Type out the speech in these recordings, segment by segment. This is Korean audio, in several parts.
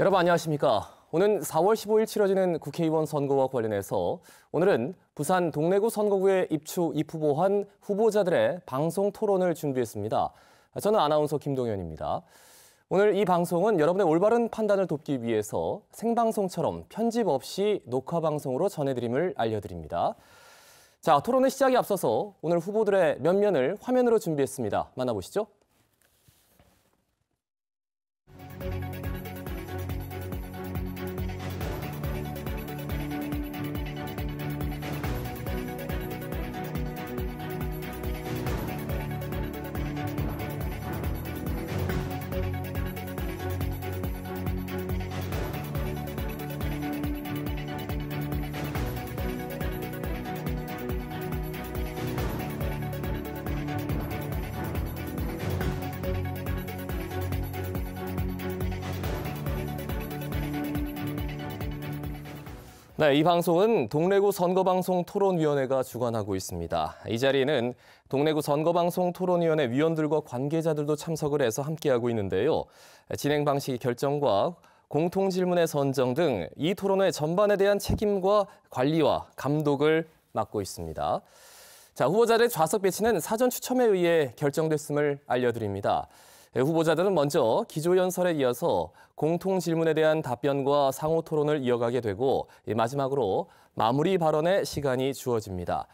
여러분 안녕하십니까? 오는 4월 15일 치러지는 국회의원 선거와 관련해서 오늘은 부산 동래구 선거구에 입후보한 후보자들의 방송 토론을 준비했습니다. 저는 아나운서 김동현입니다. 오늘 이 방송은 여러분의 올바른 판단을 돕기 위해서 생방송처럼 편집 없이 녹화 방송으로 전해드림을 알려드립니다. 자, 토론의 시작에 앞서서 오늘 후보들의 면면을 화면으로 준비했습니다. 만나보시죠. 네, 이 방송은 동래구 선거방송 토론위원회가 주관하고 있습니다. 이 자리에는 동래구 선거방송 토론위원회 위원들과 관계자들도 참석을 해서 함께하고 있는데요. 진행 방식 결정과 공통질문의 선정 등 이 토론회 전반에 대한 책임과 관리와 감독을 맡고 있습니다. 자, 후보자들의 좌석 배치는 사전 추첨에 의해 결정됐음을 알려드립니다. 후보자들은 먼저 기조연설에 이어서 공통질문에 대한 답변과 상호 토론을 이어가게 되고 마지막으로 마무리 발언의 시간이 주어집니다.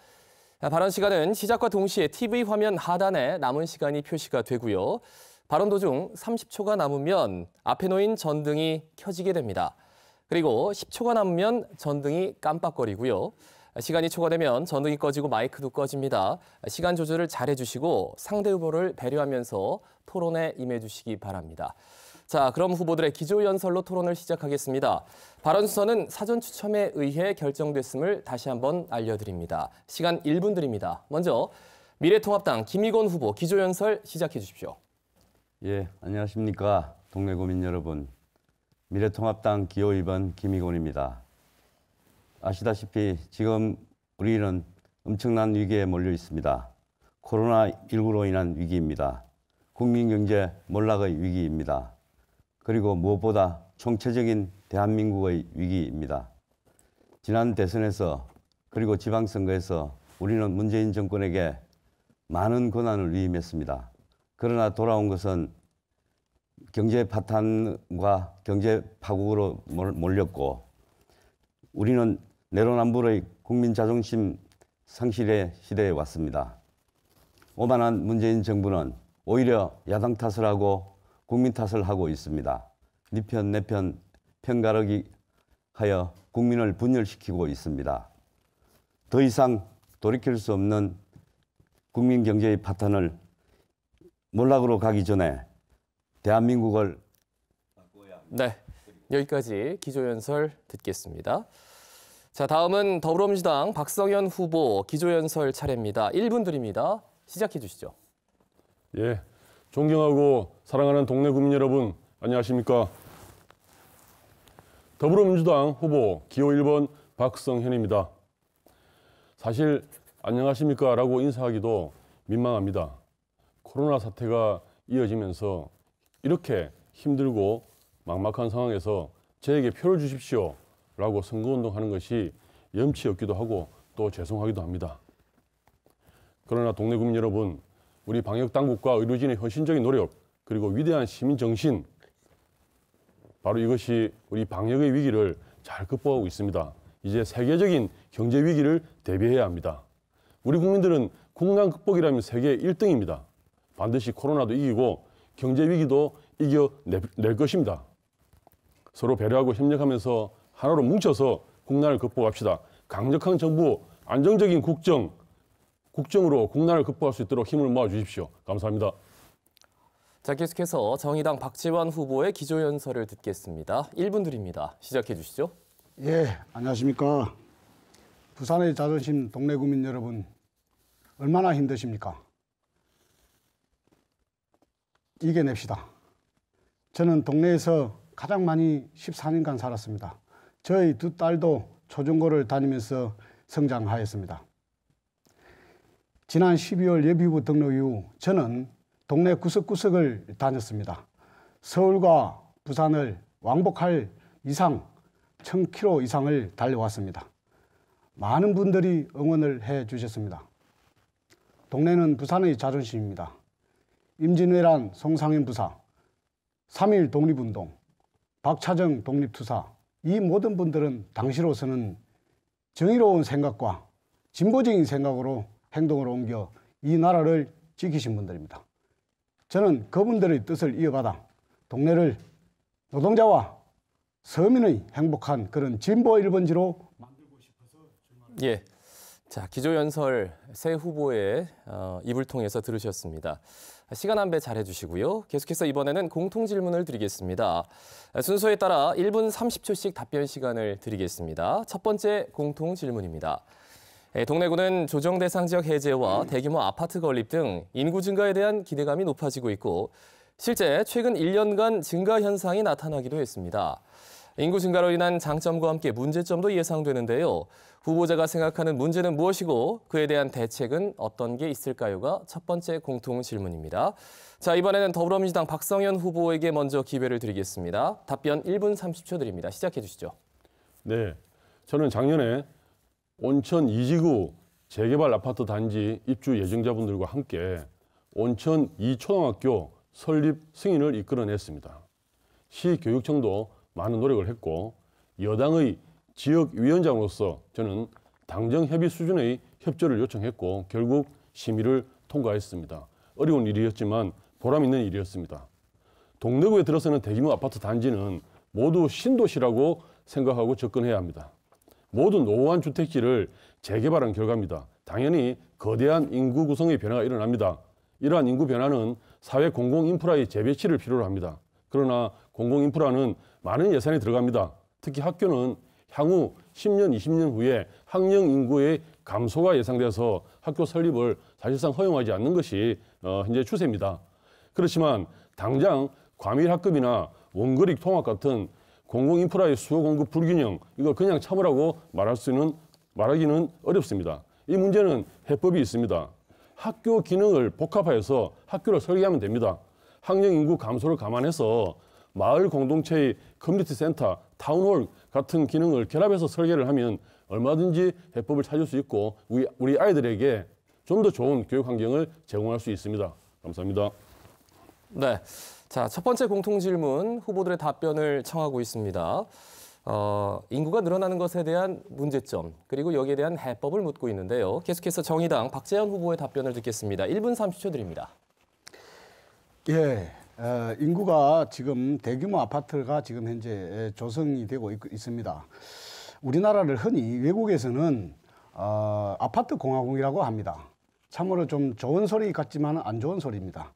발언 시간은 시작과 동시에 TV 화면 하단에 남은 시간이 표시가 되고요. 발언 도중 30초가 남으면 앞에 놓인 전등이 켜지게 됩니다. 그리고 10초가 남으면 전등이 깜빡거리고요. 시간이 초과되면 전등이 꺼지고 마이크도 꺼집니다. 시간 조절을 잘 해주시고 상대 후보를 배려하면서 토론에 임해주시기 바랍니다. 자, 그럼 후보들의 기조연설로 토론을 시작하겠습니다. 발언 순서는 사전 추첨에 의해 결정됐음을 다시 한번 알려드립니다. 시간 1분 드립니다. 먼저 미래통합당 김희곤 후보 기조연설 시작해 주십시오. 예, 안녕하십니까. 동래구민 여러분. 미래통합당 기호 2번 김희곤입니다. 아시다시피 지금 우리는 엄청난 위기에 몰려 있습니다. 코로나19로 인한 위기입니다. 국민경제 몰락의 위기입니다. 그리고 무엇보다 총체적인 대한민국의 위기입니다. 지난 대선에서 그리고 지방선거에서 우리는 문재인 정권에게 많은 권한을 위임했습니다. 그러나 돌아온 것은 경제 파탄과 경제 파국으로 몰렸고 우리는 내로남불의 국민 자존심 상실의 시대에 왔습니다. 오만한 문재인 정부는 오히려 야당 탓을 하고 국민 탓을 하고 있습니다. 네 편, 내 편, 편가르기 하여 국민을 분열시키고 있습니다. 더 이상 돌이킬 수 없는 국민 경제의 파탄을 몰락으로 가기 전에 대한민국을 네, 여기까지 기조연설 듣겠습니다. 자, 다음은 더불어민주당 박성현 후보 기조연설 차례입니다. 1분 드립니다. 시작해 주시죠. 예, 존경하고 사랑하는 동네 구민 여러분, 안녕하십니까. 더불어민주당 후보 기호 1번 박성현입니다. 사실 안녕하십니까 라고 인사하기도 민망합니다. 코로나 사태가 이어지면서 이렇게 힘들고 막막한 상황에서 저에게 표를 주십시오 라고 선거운동하는 것이 염치 없기도 하고 또 죄송하기도 합니다. 그러나 동네 구민 여러분, 우리 방역당국과 의료진의 헌신적인 노력 그리고 위대한 시민정신, 바로 이것이 우리 방역의 위기를 잘 극복하고 있습니다. 이제 세계적인 경제 위기를 대비해야 합니다. 우리 국민들은 국난 극복이라면 세계 1등입니다. 반드시 코로나도 이기고 경제 위기도 이겨낼 것입니다. 서로 배려하고 협력하면서 하나로 뭉쳐서 국난을 극복합시다. 강력한 정부, 안정적인 국정으로 국난을 극복할 수 있도록 힘을 모아주십시오. 감사합니다. 자, 계속해서 정의당 박지원 후보의 기조연설을 듣겠습니다. 1분 드립니다. 시작해 주시죠. 예, 안녕하십니까. 부산의 자존심 동래구민 여러분, 얼마나 힘드십니까? 이겨냅시다. 저는 동네에서 가장 많이 14년간 살았습니다. 저희 두 딸도 초중고를 다니면서 성장하였습니다. 지난 12월 예비후 등록 이후 저는 동네 구석구석을 다녔습니다. 서울과 부산을 왕복할 이상 1000km 이상을 달려왔습니다. 많은 분들이 응원을 해 주셨습니다. 동래는 부산의 자존심입니다. 임진왜란 송상현 부사, 3.1 독립운동, 박차정 독립투사, 이 모든 분들은 당시로서는 정의로운 생각과 진보적인 생각으로 행동을 옮겨 이 나라를 지키신 분들입니다. 저는 그분들의 뜻을 이어받아 동래를 노동자와 서민의 행복한 그런 진보 1번지로 만들고 싶어서 예. 자, 기조연설 새 후보의 입을 통해서 들으셨습니다. 시간 안배 잘 해주시고요. 계속해서 이번에는 공통 질문을 드리겠습니다. 순서에 따라 1분 30초씩 답변 시간을 드리겠습니다. 첫 번째 공통 질문입니다. 동래구는 조정 대상 지역 해제와 대규모 아파트 건립 등 인구 증가에 대한 기대감이 높아지고 있고 실제 최근 1년간 증가 현상이 나타나기도 했습니다. 인구 증가로 인한 장점과 함께 문제점도 예상되는데요. 후보자가 생각하는 문제는 무엇이고 그에 대한 대책은 어떤 게 있을까요가 첫 번째 공통 질문입니다. 자, 이번에는 더불어민주당 박성현 후보에게 먼저 기회를 드리겠습니다. 답변 1분 30초 드립니다. 시작해 주시죠. 네, 저는 작년에 온천 2지구 재개발 아파트 단지 입주 예정자분들과 함께 온천 2초등학교 설립 승인을 이끌어냈습니다. 시교육청도 많은 노력을 했고 여당의 지역위원장으로서 저는 당정협의 수준의 협조를 요청했고 결국 심의를 통과했습니다. 어려운 일이었지만 보람 있는 일이었습니다. 동래구에 들어서는 대규모 아파트 단지는 모두 신도시라고 생각하고 접근해야 합니다. 모든 노후한 주택지를 재개발한 결과입니다. 당연히 거대한 인구 구성의 변화가 일어납니다. 이러한 인구 변화는 사회 공공인프라의 재배치를 필요로 합니다. 그러나 공공인프라는 많은 예산이 들어갑니다. 특히 학교는 향후 10년, 20년 후에 학령 인구의 감소가 예상돼서 학교 설립을 사실상 허용하지 않는 것이 현재 추세입니다. 그렇지만 당장 과밀학급이나 원거리 통합 같은 공공인프라의 수요 공급 불균형, 이거 그냥 참으라고 말하기는 어렵습니다. 이 문제는 해법이 있습니다. 학교 기능을 복합화해서 학교를 설계하면 됩니다. 학령 인구 감소를 감안해서 마을 공동체의 커뮤니티 센터, 타운홀 같은 기능을 결합해서 설계를 하면 얼마든지 해법을 찾을 수 있고 우리 아이들에게 좀 더 좋은 교육 환경을 제공할 수 있습니다. 감사합니다. 네, 자, 첫 번째 공통 질문 후보들의 답변을 청하고 있습니다. 인구가 늘어나는 것에 대한 문제점 그리고 여기에 대한 해법을 묻고 있는데요. 계속해서 정의당 박재현 후보의 답변을 듣겠습니다. 1분 30초 드립니다. 예, 인구가 지금 대규모 아파트가 지금 현재 조성이 되고 있습니다. 우리나라를 흔히 외국에서는 아파트 공화국이라고 합니다. 참으로 좀 좋은 소리 같지만 안 좋은 소리입니다.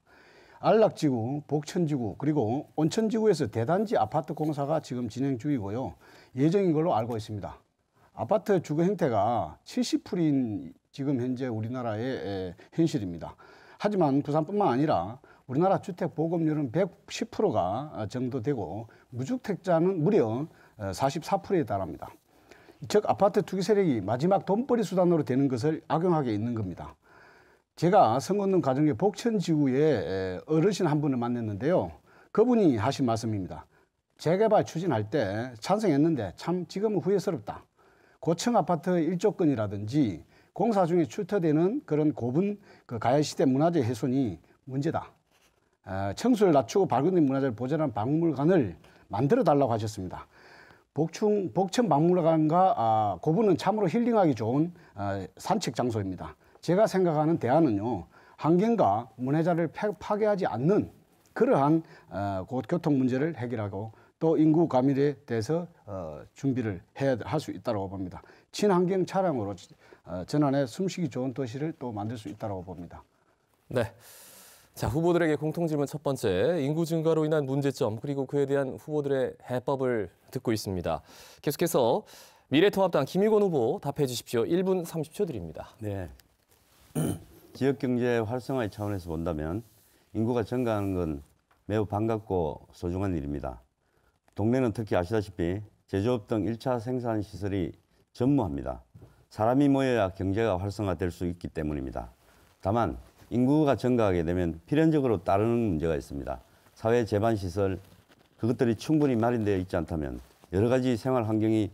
안락지구, 복천지구, 그리고 온천지구에서 대단지 아파트 공사가 지금 진행 중이고요. 예정인 걸로 알고 있습니다. 아파트 주거 형태가 70%인 지금 현재 우리나라의 현실입니다. 하지만 부산뿐만 아니라 우리나라 주택 보급률은 110%가 정도 되고 무주택자는 무려 44%에 달합니다. 즉 아파트 투기 세력이 마지막 돈벌이 수단으로 되는 것을 악용하게 있는 겁니다. 제가 선거 운동 과정에 복천지구에 어르신 한 분을 만났는데요. 그분이 하신 말씀입니다. 재개발 추진할 때 찬성했는데 참 지금은 후회스럽다. 고층 아파트 1조 건이라든지 공사 중에 출토되는 그런 고분 가야시대 문화재 훼손이 문제다. 청수를 낮추고 밝은 문화재를 보존하는 박물관을 만들어 달라고 하셨습니다. 복천 박물관과 고분은 참으로 힐링하기 좋은 산책 장소입니다. 제가 생각하는 대안은요, 환경과 문화재를 파괴하지 않는 그러한 교통 문제를 해결하고 또 인구 과밀에 대해서 준비를 할 수 있다고 봅니다. 친환경 차량으로 전환해 숨쉬기 좋은 도시를 또 만들 수 있다고 봅니다. 네. 자, 후보들에게 공통 질문 첫 번째, 인구 증가로 인한 문제점 그리고 그에 대한 후보들의 해법을 듣고 있습니다. 계속해서 미래통합당 김의곤 후보 답해 주십시오. 1분 30초 드립니다. 네. 지역경제 활성화의 차원에서 본다면 인구가 증가하는 건 매우 반갑고 소중한 일입니다. 동래는 특히 아시다시피 제조업 등 1차 생산 시설이 전무합니다. 사람이 모여야 경제가 활성화될 수 있기 때문입니다. 다만 인구가 증가하게 되면 필연적으로 따르는 문제가 있습니다. 사회 제반 시설, 그것들이 충분히 마련되어 있지 않다면 여러 가지 생활 환경이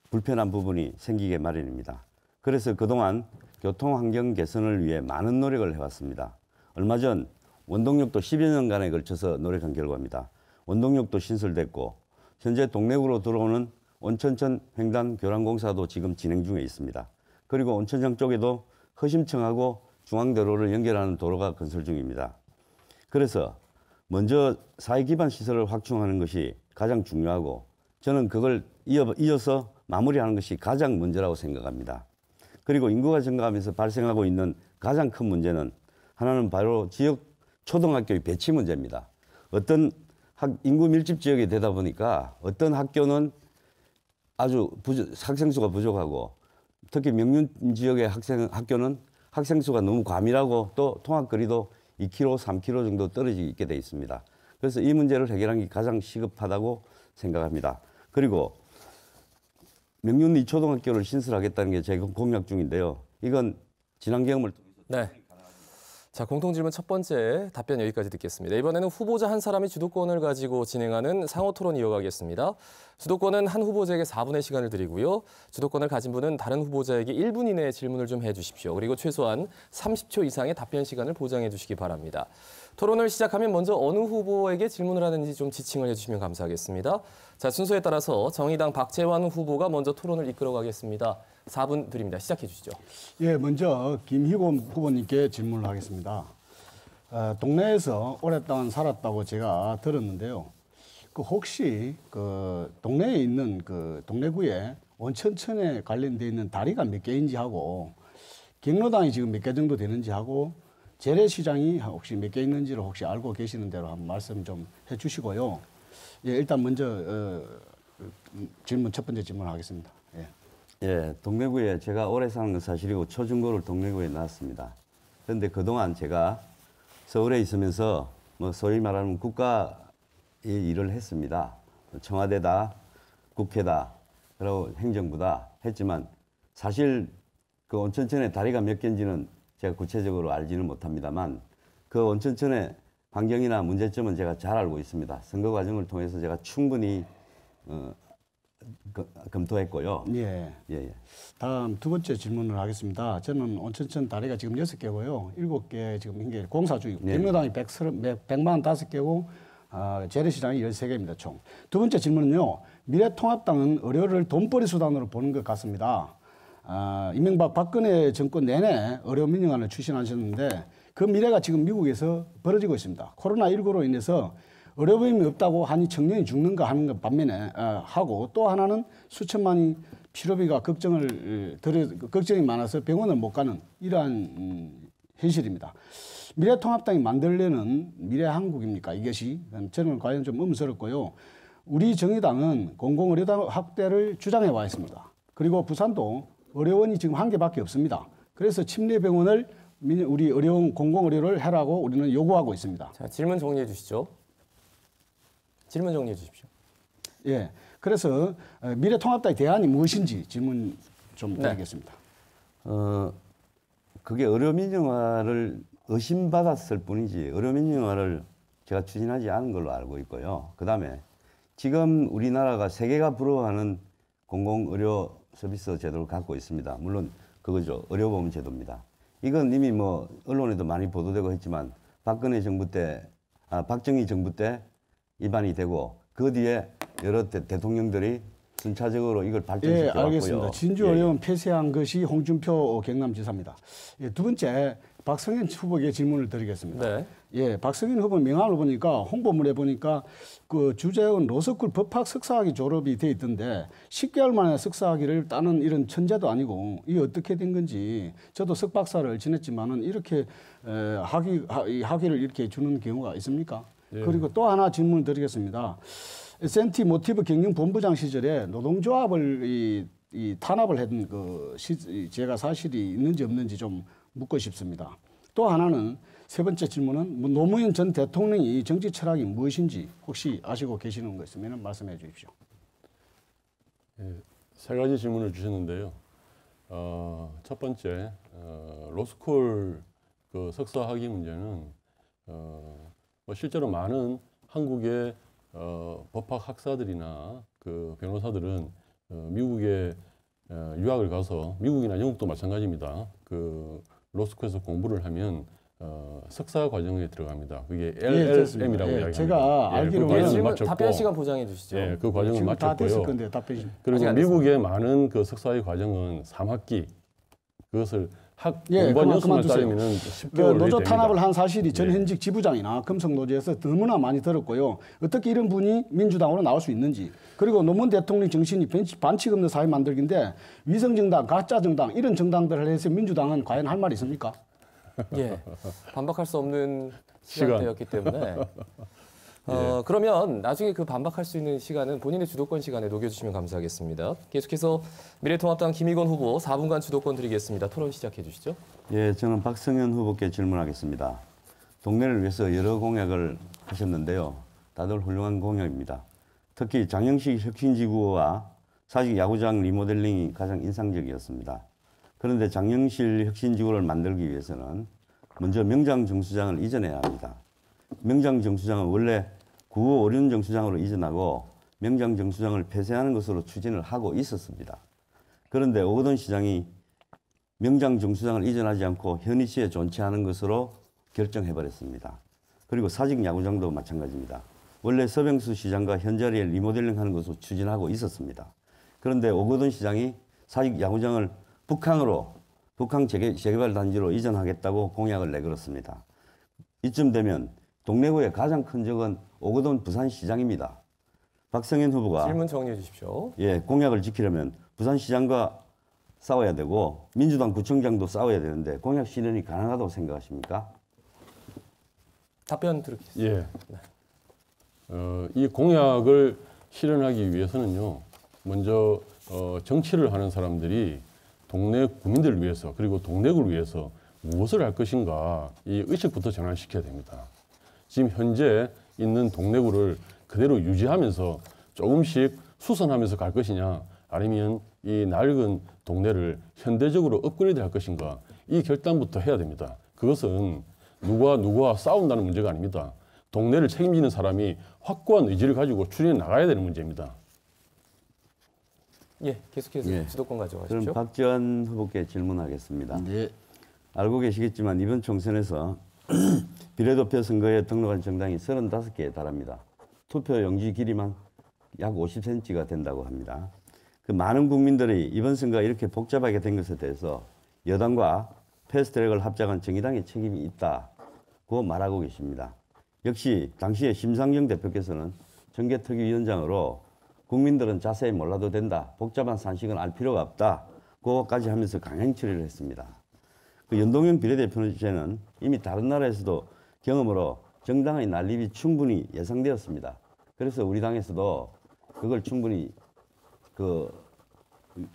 불편한 부분이 생기게 마련입니다. 그래서 그동안 교통 환경 개선을 위해 많은 노력을 해왔습니다. 얼마 전 원동력도 10여 년간에 걸쳐서 노력한 결과입니다. 원동력도 신설됐고 현재 동래구로 들어오는 온천천 횡단 교량공사도 지금 진행 중에 있습니다. 그리고 온천장 쪽에도 허심청하고 중앙대로를 연결하는 도로가 건설 중입니다. 그래서 먼저 사회 기반 시설을 확충하는 것이 가장 중요하고 저는 그걸 이어서 마무리하는 것이 가장 먼저라고 생각합니다. 그리고 인구가 증가하면서 발생하고 있는 가장 큰 문제는 하나는 바로 지역 초등학교의 배치 문제입니다. 어떤 인구 밀집 지역이 되다 보니까 어떤 학교는 아주 학생 수가 부족하고 특히 명륜 지역의 학교는 학생 수가 너무 과밀하고 또 통학거리도 2km, 3km 정도 떨어지게 돼 있습니다. 그래서 이 문제를 해결하는 게 가장 시급하다고 생각합니다. 그리고 명륜 2초등학교를 신설하겠다는 게 제 공약 중인데요. 이건 지난 경험을 통해서 네. 자, 공통질문 첫 번째 답변 여기까지 듣겠습니다. 이번에는 후보자 한 사람이 주도권을 가지고 진행하는 상호 토론 이어가겠습니다. 주도권은 한 후보자에게 4분의 시간을 드리고요. 주도권을 가진 분은 다른 후보자에게 1분 이내에 질문을 좀 해주십시오. 그리고 최소한 30초 이상의 답변 시간을 보장해 주시기 바랍니다. 토론을 시작하면 먼저 어느 후보에게 질문을 하는지 좀 지칭을 해주시면 감사하겠습니다. 자, 순서에 따라서 정의당 박재환 후보가 먼저 토론을 이끌어가겠습니다. 4분 드립니다. 시작해 주시죠. 예, 먼저 김희곤 후보님께 질문을 하겠습니다. 동네에서 오랫동안 살았다고 제가 들었는데요. 그 혹시 그 동네에 있는 그 동래구에 온천천에 관련돼 있는 다리가 몇 개인지 하고 경로당이 지금 몇 개 정도 되는지 하고 재래시장이 혹시 몇 개 있는지를 혹시 알고 계시는 대로 한번 말씀 좀 해주시고요. 예, 일단 먼저 질문 첫 번째 질문하겠습니다. 예. 예, 동래구에 제가 오래 사는 건 사실이고 초중고를 동래구에 나왔습니다. 그런데 그동안 제가 서울에 있으면서 뭐 소위 말하는 국가의 일을 했습니다. 청와대다, 국회다, 그리고 행정부다 했지만 사실 그 온천천에 다리가 몇 개인지는 제가 구체적으로 알지는 못합니다만 그 온천천의 환경이나 문제점은 제가 잘 알고 있습니다. 선거 과정을 통해서 제가 충분히 검토했고요. 예. 예. 다음 두 번째 질문을 하겠습니다. 저는 온천천 다리가 지금 6개고요. 7개 지금 이게 공사 중이고 네. 경로당이 145개고 재래시장이 13개입니다. 총. 두 번째 질문은요. 미래통합당은 의료를 돈벌이 수단으로 보는 것 같습니다. 이명박 박근혜 정권 내내 의료민영안을 추진하셨는데 그 미래가 지금 미국에서 벌어지고 있습니다. 코로나19로 인해서 의료보험이 없다고 하니 청년이 죽는가 하는 것 반면에 하고 또 하나는 수천만이 치료비가 걱정이 많아서 병원을 못 가는 이러한 현실입니다. 미래통합당이 만들려는 미래 한국입니까? 이것이 저는 과연 좀 의문스럽고요. 우리 정의당은 공공의료 확대를 주장해 와 있습니다. 그리고 부산도 의료원이 지금 1개밖에 없습니다. 그래서 침례병원을 우리 공공의료를 해라고 우리는 요구하고 있습니다. 자, 질문 정리해 주시죠. 질문 정리해 주십시오. 예. 그래서 미래통합당의 대안이 무엇인지 질문 좀 드리겠습니다. 그게 의료민영화를 의심받았을 뿐이지 의료민영화를 제가 추진하지 않은 걸로 알고 있고요. 그다음에 지금 우리나라가 세계가 부러워하는 공공의료 서비스 제도를 갖고 있습니다. 물론 그거죠. 의료보험 제도입니다. 이건 이미 뭐 언론에도 많이 보도되고 했지만 박정희 정부 때 입안이 되고 그 뒤에 여러 대통령들이 순차적으로 이걸 발전시켜 왔고요. 예, 알겠습니다. 진주의료원 폐쇄한 것이 홍준표 경남지사입니다. 예, 두 번째 박성현 후보에게 질문을 드리겠습니다. 네. 예, 박성현 후보 명함을 보니까 홍보물에 보니까 그 주재원 로스쿨 법학 석사학위 졸업이 돼 있던데 10개월 만에 석사학위를 따는 이런 천재도 아니고 이게 어떻게 된 건지 저도 석박사를 지냈지만은 이렇게 학위를 이렇게 주는 경우가 있습니까? 예. 그리고 또 하나 질문을 드리겠습니다. S&T 모티브 경영본부장 시절에 노동조합을 탄압을 했던 제가 사실이 있는지 없는지 좀 묻고 싶습니다. 또 하나는 세 번째 질문은 노무현 전 대통령이 정치 철학이 무엇인지 혹시 아시고 계시는 거 있으면 말씀해 주십시오. 예, 세 가지 질문을 주셨는데요. 첫 번째 로스쿨 그 석사 학위 문제는 뭐 실제로 많은 한국의 법학 학사들이나 그 변호사들은 미국에 유학을 가서 미국이나 영국도 마찬가지입니다. 그 로스쿨에서 공부를 하면 석사 과정에 들어갑니다. 그게 LLM이라고 이야기합니다. 제가 알기로는 질문 답변 시간 보장해 주시죠. 예, 그 과정을 지금 다 됐을 마쳤고요. 건데 답변이. 그리고 아직 안 미국의 많은 그 석사의 과정은 3학기 그것을 예, 공부한 그만 연수를 두세요. 따르면 그 10개월 노조 됩니다. 탄압을 한 사실이 전 예. 현직 지부장이나 금속노조에서 너무나 많이 들었고요. 어떻게 이런 분이 민주당으로 나올 수 있는지. 그리고 노무현 대통령 정신이 반칙 없는 사회 만들기인데 위성정당, 가짜정당 이런 정당들을 해서 민주당은 과연 할 말이 있습니까? 예, 반박할 수 없는 시간. 시간대였기 때문에 그러면 나중에 그 반박할 수 있는 시간은 본인의 주도권 시간에 녹여주시면 감사하겠습니다. 계속해서 미래통합당 김의건 후보 4분간 주도권 드리겠습니다. 토론 시작해 주시죠. 예, 저는 박성현 후보께 질문하겠습니다. 동네를 위해서 여러 공약을 하셨는데요. 다들 훌륭한 공약입니다. 특히 장영식 혁신지구와 사직 야구장 리모델링이 가장 인상적이었습니다. 그런데 장영실 혁신지구를 만들기 위해서는 먼저 명장정수장을 이전해야 합니다. 명장정수장은 원래 9556 정수장으로 이전하고 명장정수장을 폐쇄하는 것으로 추진을 하고 있었습니다. 그런데 오거돈 시장이 명장정수장을 이전하지 않고 현위치에 존치하는 것으로 결정해버렸습니다. 그리고 사직 야구장도 마찬가지입니다. 원래 서병수 시장과 현자리에 리모델링하는 것으로 추진하고 있었습니다. 그런데 오거돈 시장이 사직 야구장을 북한 재개발 단지로 이전하겠다고 공약을 내걸었습니다. 이쯤 되면 동래구의 가장 큰 적은 오거돈 부산시장입니다. 박성현 후보가 질문 정리해 주십시오. 예, 공약을 지키려면 부산시장과 싸워야 되고 민주당 구청장도 싸워야 되는데 공약 실현이 가능하다고 생각하십니까? 답변 드리겠습니다. 예. 이 공약을 실현하기 위해서는요, 먼저 정치를 하는 사람들이 동네 구민들을 위해서 그리고 동네구를 위해서 무엇을 할 것인가 이 의식부터 전환시켜야 됩니다. 지금 현재 있는 동네구를 그대로 유지하면서 조금씩 수선하면서 갈 것이냐 아니면 이 낡은 동네를 현대적으로 업그레이드 할 것인가 이 결단부터 해야 됩니다. 그것은 누구와 싸운다는 문제가 아닙니다. 동네를 책임지는 사람이 확고한 의지를 가지고 추진해 나가야 되는 문제입니다. 예, 계속해서 예. 주도권 그럼 가져가십시오. 박지원 후보께 질문하겠습니다. 네. 알고 계시겠지만 이번 총선에서 비례대표 선거에 등록한 정당이 35개에 달합니다. 투표 용지 길이만 약 50cm가 된다고 합니다. 그 많은 국민들이 이번 선거가 이렇게 복잡하게 된 것에 대해서 여당과 패스트트랙을 합작한 정의당의 책임이 있다고 말하고 계십니다. 역시 당시에 심상정 대표께서는 정계특위위원장으로 국민들은 자세히 몰라도 된다. 복잡한 산식은 알 필요가 없다. 그거까지 하면서 강행 처리를 했습니다. 그 연동형 비례대표제는 이미 다른 나라에서도 경험으로 정당의 난립이 충분히 예상되었습니다. 그래서 우리 당에서도 그걸 충분히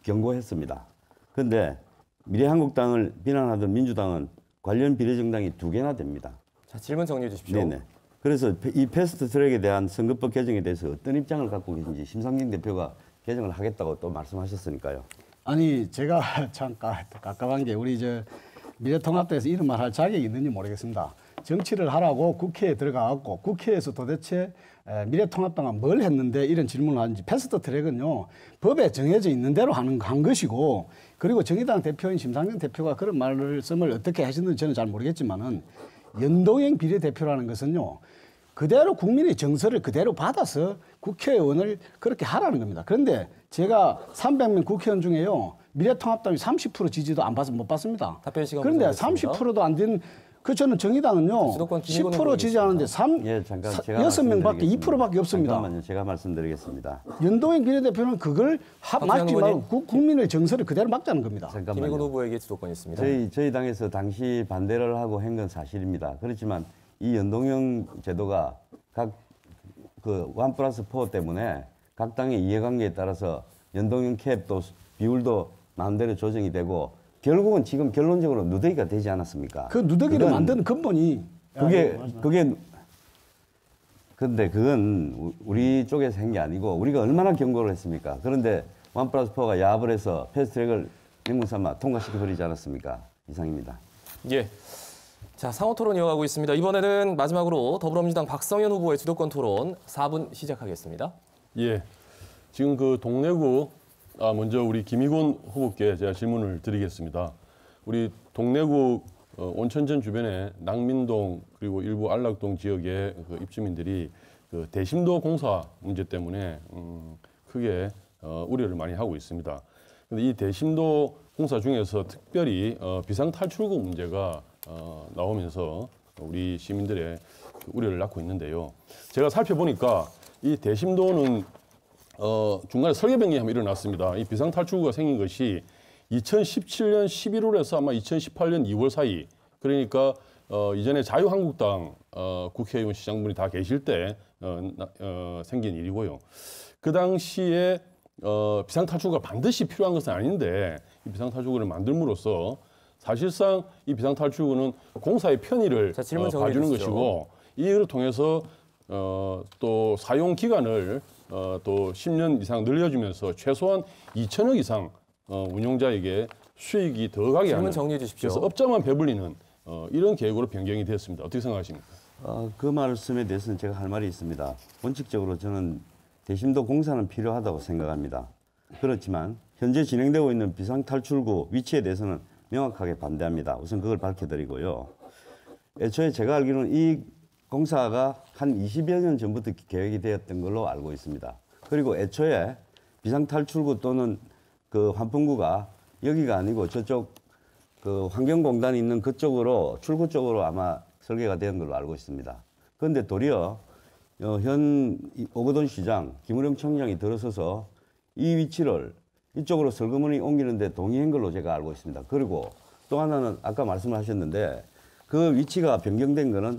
경고했습니다. 그런데 미래한국당을 비난하던 민주당은 관련 비례정당이 2개나 됩니다. 자, 질문 정리해 주십시오. 네네. 그래서 이 패스트 트랙에 대한 선거법 개정에 대해서 어떤 입장을 갖고 계신지 심상정 대표가 개정을 하겠다고 또 말씀하셨으니까요. 아니 제가 참 깝깝한 게 우리 미래통합당에서 이런 말 할 자격이 있는지 모르겠습니다. 정치를 하라고 국회에 들어가갖고 국회에서 도대체 미래통합당은 뭘 했는데 이런 질문을 하는지 패스트 트랙은요 법에 정해져 있는 대로 한 것이고 그리고 정의당 대표인 심상정 대표가 그런 말씀을 어떻게 하시는지 저는 잘 모르겠지만은 연동형 비례대표라는 것은요 그대로 국민의 정서를 그대로 받아서 국회의원을 그렇게 하라는 겁니다. 그런데 제가 300명 국회의원 중에요 미래통합당이 30% 지지도 못 받습니다. 답변 시간 그런데 부족하겠습니다. 30%도 안 된 저는 정의당은요 주도권 김의건 10% 지지하는데 예, 잠깐 제가 6명밖에 말씀드리겠습니다. 2%밖에 없습니다. 잠깐만요. 제가 말씀드리겠습니다. 연동형 비례대표는 그걸 막지 후보님. 말고 국민의 정서를 그대로 막자는 겁니다. 김의건 잠깐만요. 후보에게 주도권이 있습니다. 저희 당에서 당시 반대를 하고 한 건 사실입니다. 그렇지만 이 연동형 제도가 각 그 1+4 때문에 각 당의 이해관계에 따라서 연동형 캡도 비율도 마음대로 조정이 되고 결국은 지금 결론적으로 누더기가 되지 않았습니까? 그 누더기를 만드는 근본이 근데 그건 우리 쪽에서 한 게 아니고 우리가 얼마나 경고를 했습니까? 그런데 1+4가 야합을 해서 패스트트랙을 명분 삼아 통과시켜 버리지 않았습니까? 이상입니다. 예. 자, 상호 토론 이어가고 있습니다. 이번에는 마지막으로 더불어민주당 박성현 후보의 주도권 토론 4분 시작하겠습니다. 예, 지금 그 동래구 먼저 우리 김희곤 후보께 제가 질문을 드리겠습니다. 우리 동래구 온천전 주변에 낭민동 그리고 일부 안락동 지역의 그 입주민들이 그 대심도 공사 문제 때문에 크게 우려를 많이 하고 있습니다. 그런데 이 대심도 공사 중에서 특별히 비상탈출구 문제가 나오면서 우리 시민들의 그 우려를 낳고 있는데요. 제가 살펴보니까 이 대심도는 중간에 설계 변경이 한번 일어났습니다. 이 비상탈출구가 생긴 것이 2017년 11월에서 아마 2018년 2월 사이, 그러니까 이전에 자유한국당 국회의원 시장분이 다 계실 때 생긴 일이고요. 그 당시에 비상탈출구가 반드시 필요한 것은 아닌데 이 비상탈출구를 만들므로써 사실상 이 비상탈출구는 공사의 편의를 봐주는 것이고, 이를 통해서 또 사용 기간을 또 10년 이상 늘려주면서 최소한 2천억 이상 운용자에게 수익이 더 가게 하는, 정리해 주십시오. 그래서 업자만 배불리는 이런 계획으로 변경이 됐습니다. 어떻게 생각하십니까? 그 말씀에 대해서는 제가 할 말이 있습니다. 원칙적으로 저는 대심도 공사는 필요하다고 생각합니다. 그렇지만 현재 진행되고 있는 비상탈출구 위치에 대해서는 명확하게 반대합니다. 우선 그걸 밝혀드리고요. 애초에 제가 알기로는 이 공사가 한 20여 년 전부터 계획이 되었던 걸로 알고 있습니다. 그리고 애초에 비상탈출구 또는 그 환풍구가 여기가 아니고 저쪽 그 환경공단이 있는 그쪽으로 출구 쪽으로 아마 설계가 된 걸로 알고 있습니다. 그런데 도리어 현 오거돈 시장, 김우령 청장이 들어서서 이 위치를 이쪽으로 설거문이 옮기는데 동의한 걸로 제가 알고 있습니다. 그리고 또 하나는 아까 말씀하셨는데 그 위치가 변경된 거는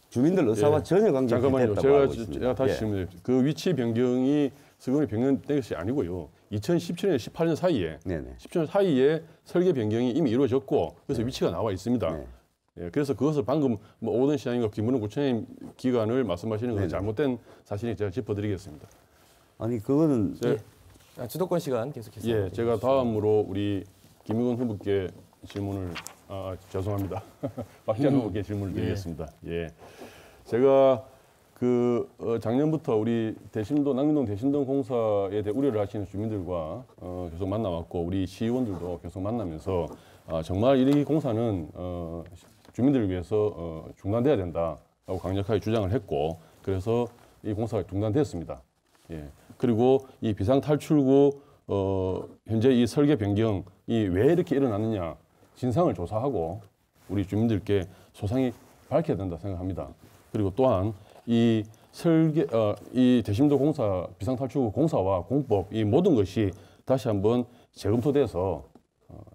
주민들 의사와 전혀 관계가 없다고 알고 있습니다. 제가 다시 질문드립니다. 그 위치 변경이 설거문이 변경된 것이 아니고요. 2017년, 18년 사이에 17년 사이에 설계 변경이 이미 이루어졌고 그래서 위치가 나와 있습니다. 예, 그래서 그것을 방금 오거돈 시장님과 김문호 구청장님 기관을 말씀하시는 것은 잘못된 사실이 제가 짚어드리겠습니다. 아니 그거는 주도권 시간 계속해서. 예, 제가 다음으로 우리 김희곤 후보께 질문을 죄송합니다. 박지원 후보께 질문을 드리겠습니다. 예, 제가 그 작년부터 우리 대심도 낭민동 대심동 공사에 대해 우려를 하시는 주민들과 계속 만나왔고 우리 시의원들도 계속 만나면서 정말 이 공사는 주민들을 위해서 중단돼야 된다라고 강력하게 주장을 했고 그래서 이 공사가 중단됐습니다. 예. 그리고 이 비상탈출구 현재 이 설계 변경이 왜 이렇게 일어났느냐 진상을 조사하고 우리 주민들께 소상히 밝혀야 된다 생각합니다. 그리고 또한 이 설계 이 대심도 공사 비상탈출구 공사와 공법 이 모든 것이 다시 한번 재검토돼서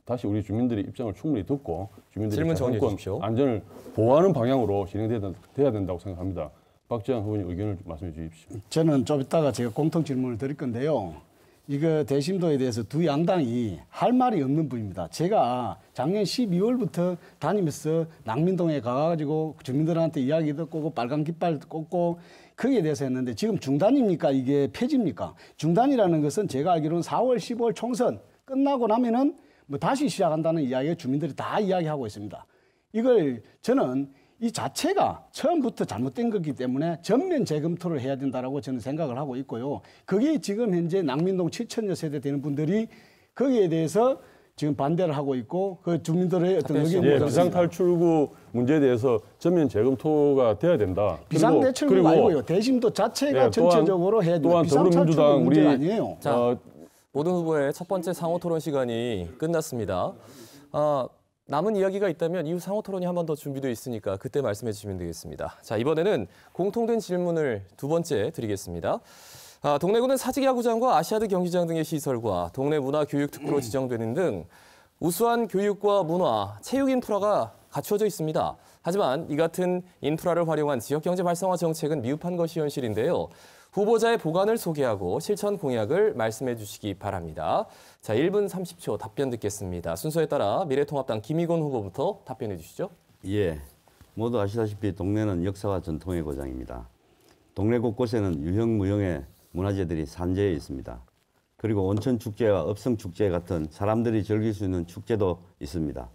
다시 우리 주민들의 입장을 충분히 듣고 주민들의 자산권 안전을 보호하는 방향으로 진행돼야 된다고 생각합니다. 박지원 후보님 의견을 말씀해 주십시오. 저는 좀 이따가 제가 공통 질문을 드릴 건데요. 이거 대심도에 대해서 두 양당이 할 말이 없는 분입니다. 제가 작년 12월부터 다니면서 낭민동에 가가지고 주민들한테 이야기 듣고 빨간 깃발 꽂고 거기에 대해서 했는데 지금 중단입니까? 이게 폐지입니까? 중단이라는 것은 제가 알기로는 4월, 15월 총선 끝나고 나면은 뭐 다시 시작한다는 이야기를 주민들이 다 이야기하고 있습니다. 이걸 저는 이 자체가 처음부터 잘못된 거기 때문에 전면 재검토를 해야 된다라고 저는 생각을 하고 있고요. 그게 지금 현재 낭민동 7천여 세대 되는 분들이 거기에 대해서 지금 반대를 하고 있고 그 주민들의 어떤 의견을 비상탈출구 문제에 대해서 전면 재검토가 돼야 된다. 비상대출구가 아니고요. 대심도 자체가 전체적으로 해야 된다. 또한 더불어민주당 문제 아니에요. 자, 모든 후보의 첫 번째 상호 토론 시간이 끝났습니다. 남은 이야기가 있다면 이후 상호 토론이 한 번 더 준비되어 있으니까 그때 말씀해 주시면 되겠습니다. 자, 이번에는 공통된 질문을 두 번째 드리겠습니다. 동래구는 사직야구장과 아시아드 경기장 등의 시설과 동네 문화교육특구로 지정되는 등 우수한 교육과 문화, 체육 인프라가 갖추어져 있습니다. 하지만 이 같은 인프라를 활용한 지역경제 활성화 정책은 미흡한 것이 현실인데요. 후보자의 보관을 소개하고 실천 공약을 말씀해 주시기 바랍니다. 자, 1분 30초 답변 듣겠습니다. 순서에 따라 미래통합당 김희곤 후보부터 답변해 주시죠. 예, 모두 아시다시피 동네는 역사와 전통의 고장입니다. 동네 곳곳에는 유형무형의 문화재들이 산재해 있습니다. 그리고 온천축제와 읍성축제 같은 사람들이 즐길 수 있는 축제도 있습니다.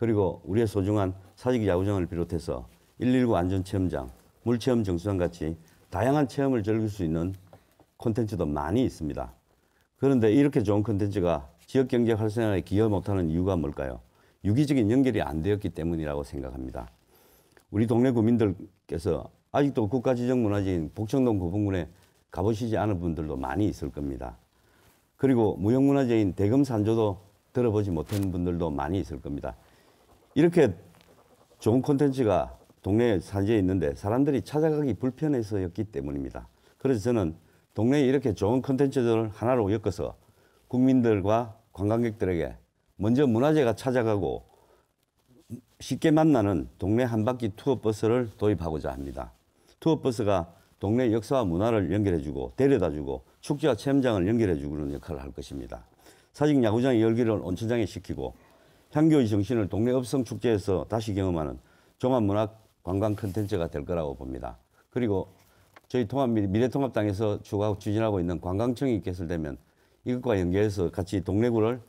그리고 우리의 소중한 사직 야구장을 비롯해서 119 안전체험장, 물체험 정수장 같이 다양한 체험을 즐길 수 있는 콘텐츠도 많이 있습니다. 그런데 이렇게 좋은 콘텐츠가 지역경제 활성화에 기여 못하는 이유가 뭘까요? 유기적인 연결이 안 되었기 때문이라고 생각합니다. 우리 동네 구민들께서 아직도 국가지정문화재인 복청동 구봉군에 가보시지 않은 분들도 많이 있을 겁니다. 그리고 무형문화재인 대금산조도 들어보지 못한 분들도 많이 있을 겁니다. 이렇게 좋은 콘텐츠가 동네에 산지에 있는데 사람들이 찾아가기 불편해서였기 때문입니다. 그래서 저는 동네에 이렇게 좋은 콘텐츠들을 하나로 엮어서 국민들과 관광객들에게 먼저 문화재가 찾아가고 쉽게 만나는 동네 한바퀴 투어버스를 도입하고자 합니다. 투어버스가 동네 역사와 문화를 연결해주고 데려다주고 축제와 체험장을 연결해주는 역할을 할 것입니다. 사직 야구장의 열기를 온천장에 시키고 향교의 정신을 동네 읍성축제에서 다시 경험하는 종합문화 관광 콘텐츠가 될 거라고 봅니다. 그리고 저희 미래통합당에서 추진하고 있는 관광청이 개설되면 이것과 연계해서 같이 동래구를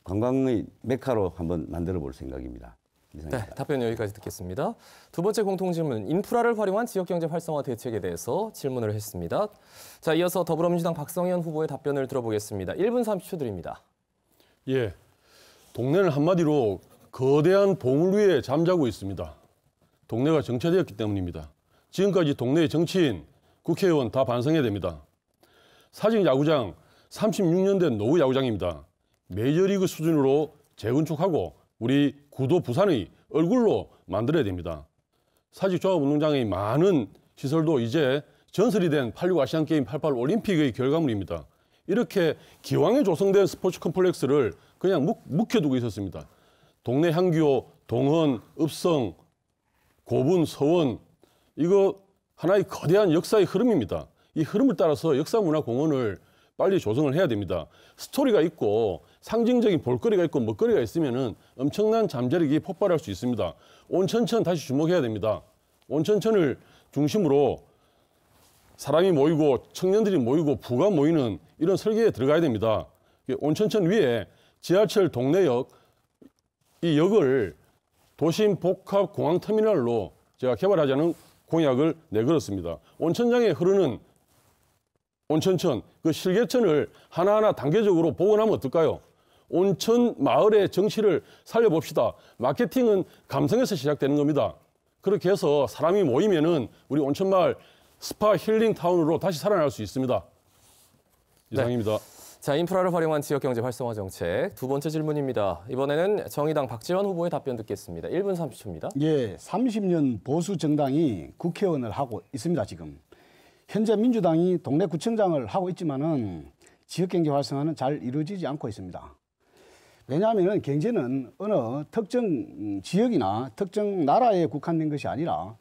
관광의 메카로 한번 만들어 볼 생각입니다. 네, 답변 여기까지 듣겠습니다. 두 번째 공통질문, 인프라를 활용한 지역경제 활성화 대책에 대해서 질문을 했습니다. 자, 이어서 더불어민주당 박성현 후보의 답변을 들어보겠습니다. 1분 30초 드립니다. 예, 동네는 한마디로 거대한 보물 위에 잠자고 있습니다. 동네가 정체되었기 때문입니다. 지금까지 동네의 정치인, 국회의원 다 반성해야 됩니다. 사직 야구장 36년 된 노후 야구장입니다. 메이저리그 수준으로 재건축하고 우리 구도 부산의 얼굴로 만들어야 됩니다. 사직 종합운동장의 많은 시설도 이제 전설이 된 86 아시안게임 88 올림픽의 결과물입니다. 이렇게 기왕에 조성된 스포츠 컴플렉스를 그냥 묵혀두고 있었습니다. 동네 향교, 동헌, 읍성, 고분, 서원, 이거 하나의 거대한 역사의 흐름입니다. 이 흐름을 따라서 역사문화공원을 빨리 조성을 해야 됩니다. 스토리가 있고 상징적인 볼거리가 있고 먹거리가 있으면은 엄청난 잠재력이 폭발할 수 있습니다. 온천천 다시 주목해야 됩니다. 온천천을 중심으로 사람이 모이고 청년들이 모이고 부가 모이는 이런 설계에 들어가야 됩니다. 온천천 위에 지하철 동래역, 이 역을 도심 복합 공항 터미널로 제가 개발하자는 공약을 내걸었습니다. 온천장에 흐르는 온천천, 그 실개천을 하나하나 단계적으로 복원하면 어떨까요? 온천 마을의 정치를 살려봅시다. 마케팅은 감성에서 시작되는 겁니다. 그렇게 해서 사람이 모이면은 우리 온천마을 스파 힐링 타운으로 다시 살아날 수 있습니다. 이상입니다. 네. 자, 인프라를 활용한 지역경제 활성화 정책 두 번째 질문입니다. 이번에는 정의당 박지원 후보의 답변 듣겠습니다. 1분 30초입니다. 예, 30년 보수 정당이 국회의원을 하고 있습니다, 지금. 현재 민주당이 동네 구청장을 하고 있지만은 지역경제 활성화는 잘 이루어지지 않고 있습니다. 왜냐하면 경제는 어느 특정 지역이나 특정 나라에 국한된 것이 아니라